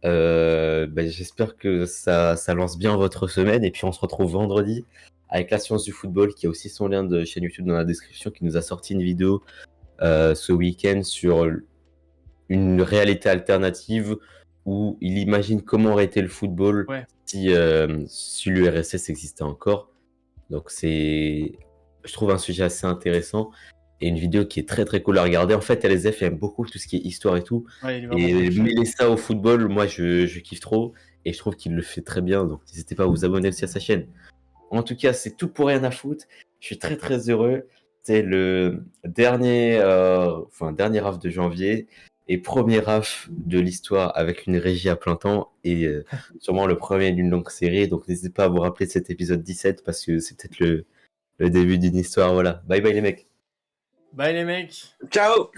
J'espère que ça lance bien votre semaine et puis on se retrouve vendredi avec la science du football qui a aussi son lien de chaîne YouTube dans la description qui nous a sorti une vidéo ce week-end sur une réalité alternative où il imagine comment aurait été le football si l'URSS existait encore. Donc je trouve un sujet assez intéressant et une vidéo qui est très très cool à regarder. En fait, LSF aime beaucoup tout ce qui est histoire et tout. Ouais, il est Et vraiment mêler ça au football, moi je kiffe trop et je trouve qu'il le fait très bien. Donc n'hésitez pas à vous abonner aussi à sa chaîne. En tout cas, c'est tout pour Rien à foutre. Je suis très très heureux. C'est le dernier RAF de janvier et premier RAF de l'histoire avec une régie à plein temps et sûrement le premier d'une longue série. Donc n'hésitez pas à vous rappeler de cet épisode 17 parce que c'est peut-être le début d'une histoire. Voilà. Bye bye les mecs. Bye les mecs. Ciao!